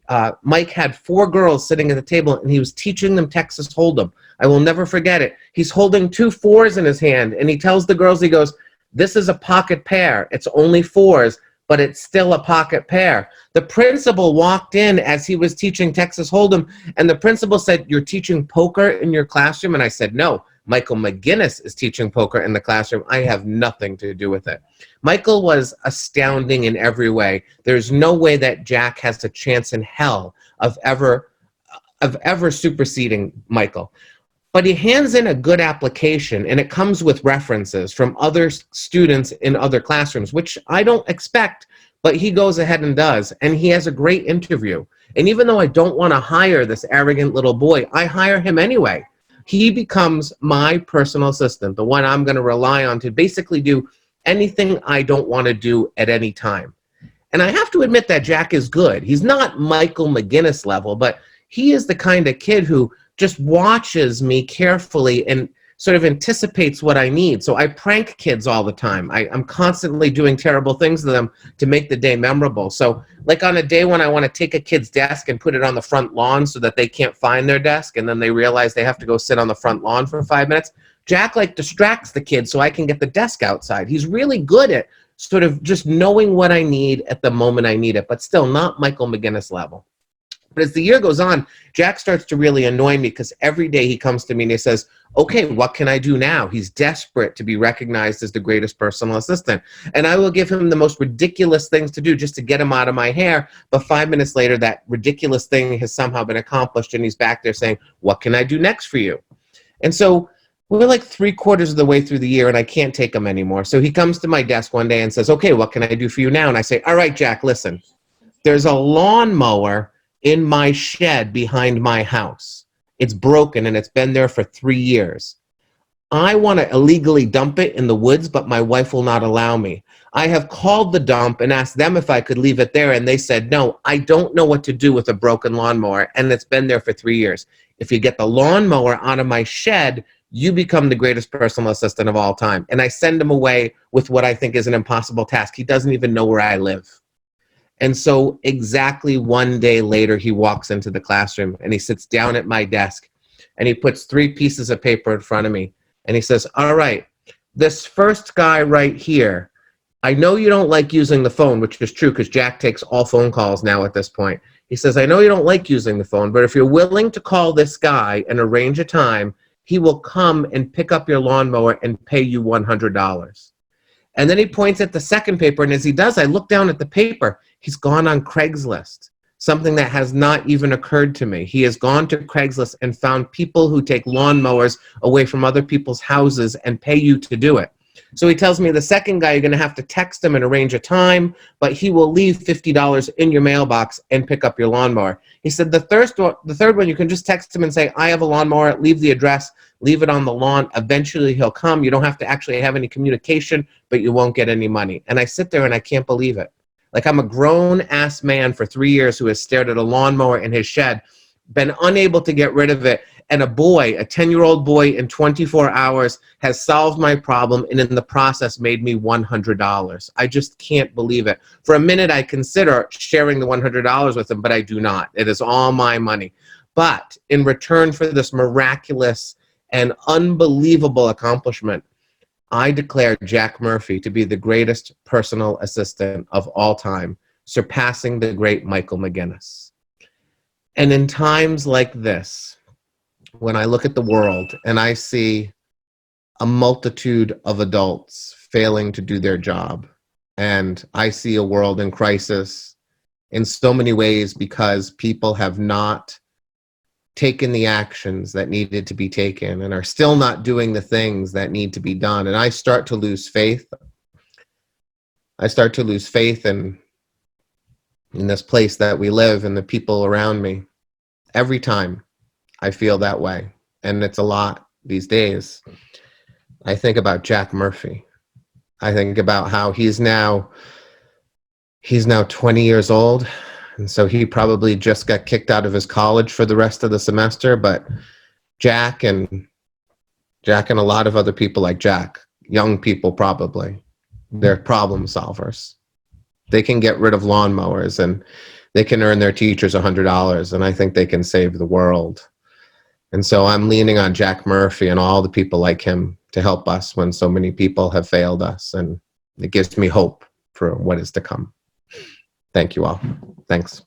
Mike had 4 girls sitting at the table, and he was teaching them Texas Hold'em. I will never forget it. He's holding 2 4s in his hand, and he tells the girls, he goes, "This is a pocket pair. It's only 4s, but it's still a pocket pair." The principal walked in as he was teaching Texas Hold'em, and the principal said, "You're teaching poker in your classroom?" And I said, "No, Michael McGinnis is teaching poker in the classroom. I have nothing to do with it." Michael was astounding in every way. There's no way that Jack has a chance in hell of ever superseding Michael. But he hands in a good application, and it comes with references from other students in other classrooms, which I don't expect, but he goes ahead and does. And he has a great interview. And even though I don't want to hire this arrogant little boy, I hire him anyway. He becomes my personal assistant, the one I'm going to rely on to basically do anything I don't want to do at any time. And I have to admit that Jack is good. He's not Michael McGinnis level, but he is the kind of kid who just watches me carefully and sort of anticipates what I need. So I prank kids all the time. I'm constantly doing terrible things to them to make the day memorable. So like on a day when I want to take a kid's desk and put it on the front lawn so that they can't find their desk, and then they realize they have to go sit on the front lawn for 5 minutes, Jack like distracts the kid so I can get the desk outside. He's really good at sort of just knowing what I need at the moment I need it, but still not Michael McGinnis level. But as the year goes on, Jack starts to really annoy me because every day he comes to me and he says, "Okay, what can I do now?" He's desperate to be recognized as the greatest personal assistant. And I will give him the most ridiculous things to do just to get him out of my hair. But 5 minutes later, that ridiculous thing has somehow been accomplished, and he's back there saying, "What can I do next for you?" And so we're like 3/4 of the way through the year, and I can't take him anymore. So he comes to my desk one day and says, "Okay, what can I do for you now?" And I say, "All right, Jack, listen. There's a lawnmower in my shed behind my house. It's broken and it's been there for 3 years. I want to illegally dump it in the woods, but my wife will not allow me. I have called the dump and asked them if I could leave it there, and they said, no, I don't know what to do with a broken lawnmower, and it's been there for 3 years. If you get the lawnmower out of my shed, you become the greatest personal assistant of all time." And I send him away with what I think is an impossible task. He doesn't even know where I live. And so exactly 1 day later, he walks into the classroom and he sits down at my desk and he puts 3 pieces of paper in front of me. And he says, "All right, this first guy right here, I know you don't like using the phone," which is true because Jack takes all phone calls now at this point. He says, "I know you don't like using the phone, but if you're willing to call this guy and arrange a time, he will come and pick up your lawnmower and pay you $100. And then he points at the second paper, and as he does, I look down at the paper. He's gone on Craigslist, something that has not even occurred to me. He has gone to Craigslist and found people who take lawnmowers away from other people's houses and pay you to do it. So he tells me the second guy, you're going to have to text him and arrange a time, but he will leave $50 in your mailbox and pick up your lawnmower. He said the third one, you can just text him and say, I have a lawnmower, leave the address, leave it on the lawn. Eventually he'll come. You don't have to actually have any communication, but you won't get any money. And I sit there and I can't believe it. Like, I'm a grown-ass man for 3 years who has stared at a lawnmower in his shed, been unable to get rid of it, and a boy, a 10-year-old boy, in 24 hours has solved my problem and in the process made me $100. I just can't believe it. For a minute, I consider sharing the $100 with him, but I do not. It is all my money. But in return for this miraculous and unbelievable accomplishment, I declare Jack Murphy to be the greatest personal assistant of all time, surpassing the great Michael McGinnis. And in times like this, when I look at the world and I see a multitude of adults failing to do their job, and I see a world in crisis in so many ways because people have not taken the actions that needed to be taken and are still not doing the things that need to be done, and I start to lose faith. I start to lose faith in this place that we live and the people around me. Every time I feel that way, and it's a lot these days, I think about Jack Murphy. I think about how he's now 20 years old, and so he probably just got kicked out of his college for the rest of the semester, but Jack and a lot of other people like Jack, young people probably, they're problem solvers. They can get rid of lawnmowers and they can earn their teachers $100, and I think they can save the world. And so I'm leaning on Jack Murphy and all the people like him to help us when so many people have failed us, and it gives me hope for what is to come. Thank you all. Thanks.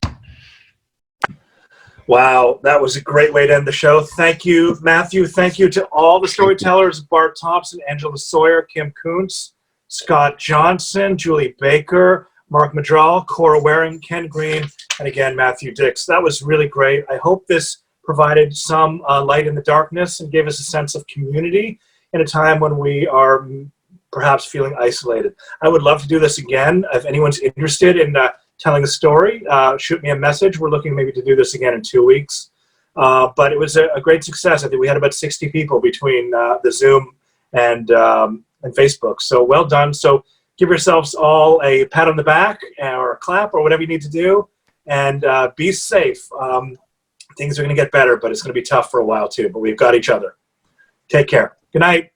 Wow, that was a great way to end the show. Thank you, Mathew. Thank you to all the storytellers, Bart Thompson, Angela Sawyer, Kim Kuntz, Scott Johnson, Julie Baker, Mark Madral, Cora Waring, Ken Green, and again, Mathew Dix. That was really great. I hope this provided some light in the darkness and gave us a sense of community in a time when we are perhaps feeling isolated. I would love to do this again. If anyone's interested in telling a story, shoot me a message. We're looking maybe to do this again in 2 weeks. But it was a great success. I think we had about 60 people between the Zoom and Facebook. So well done. So give yourselves all a pat on the back or a clap or whatever you need to do, and be safe. Things are going to get better, but it's going to be tough for a while too. But we've got each other. Take care. Good night.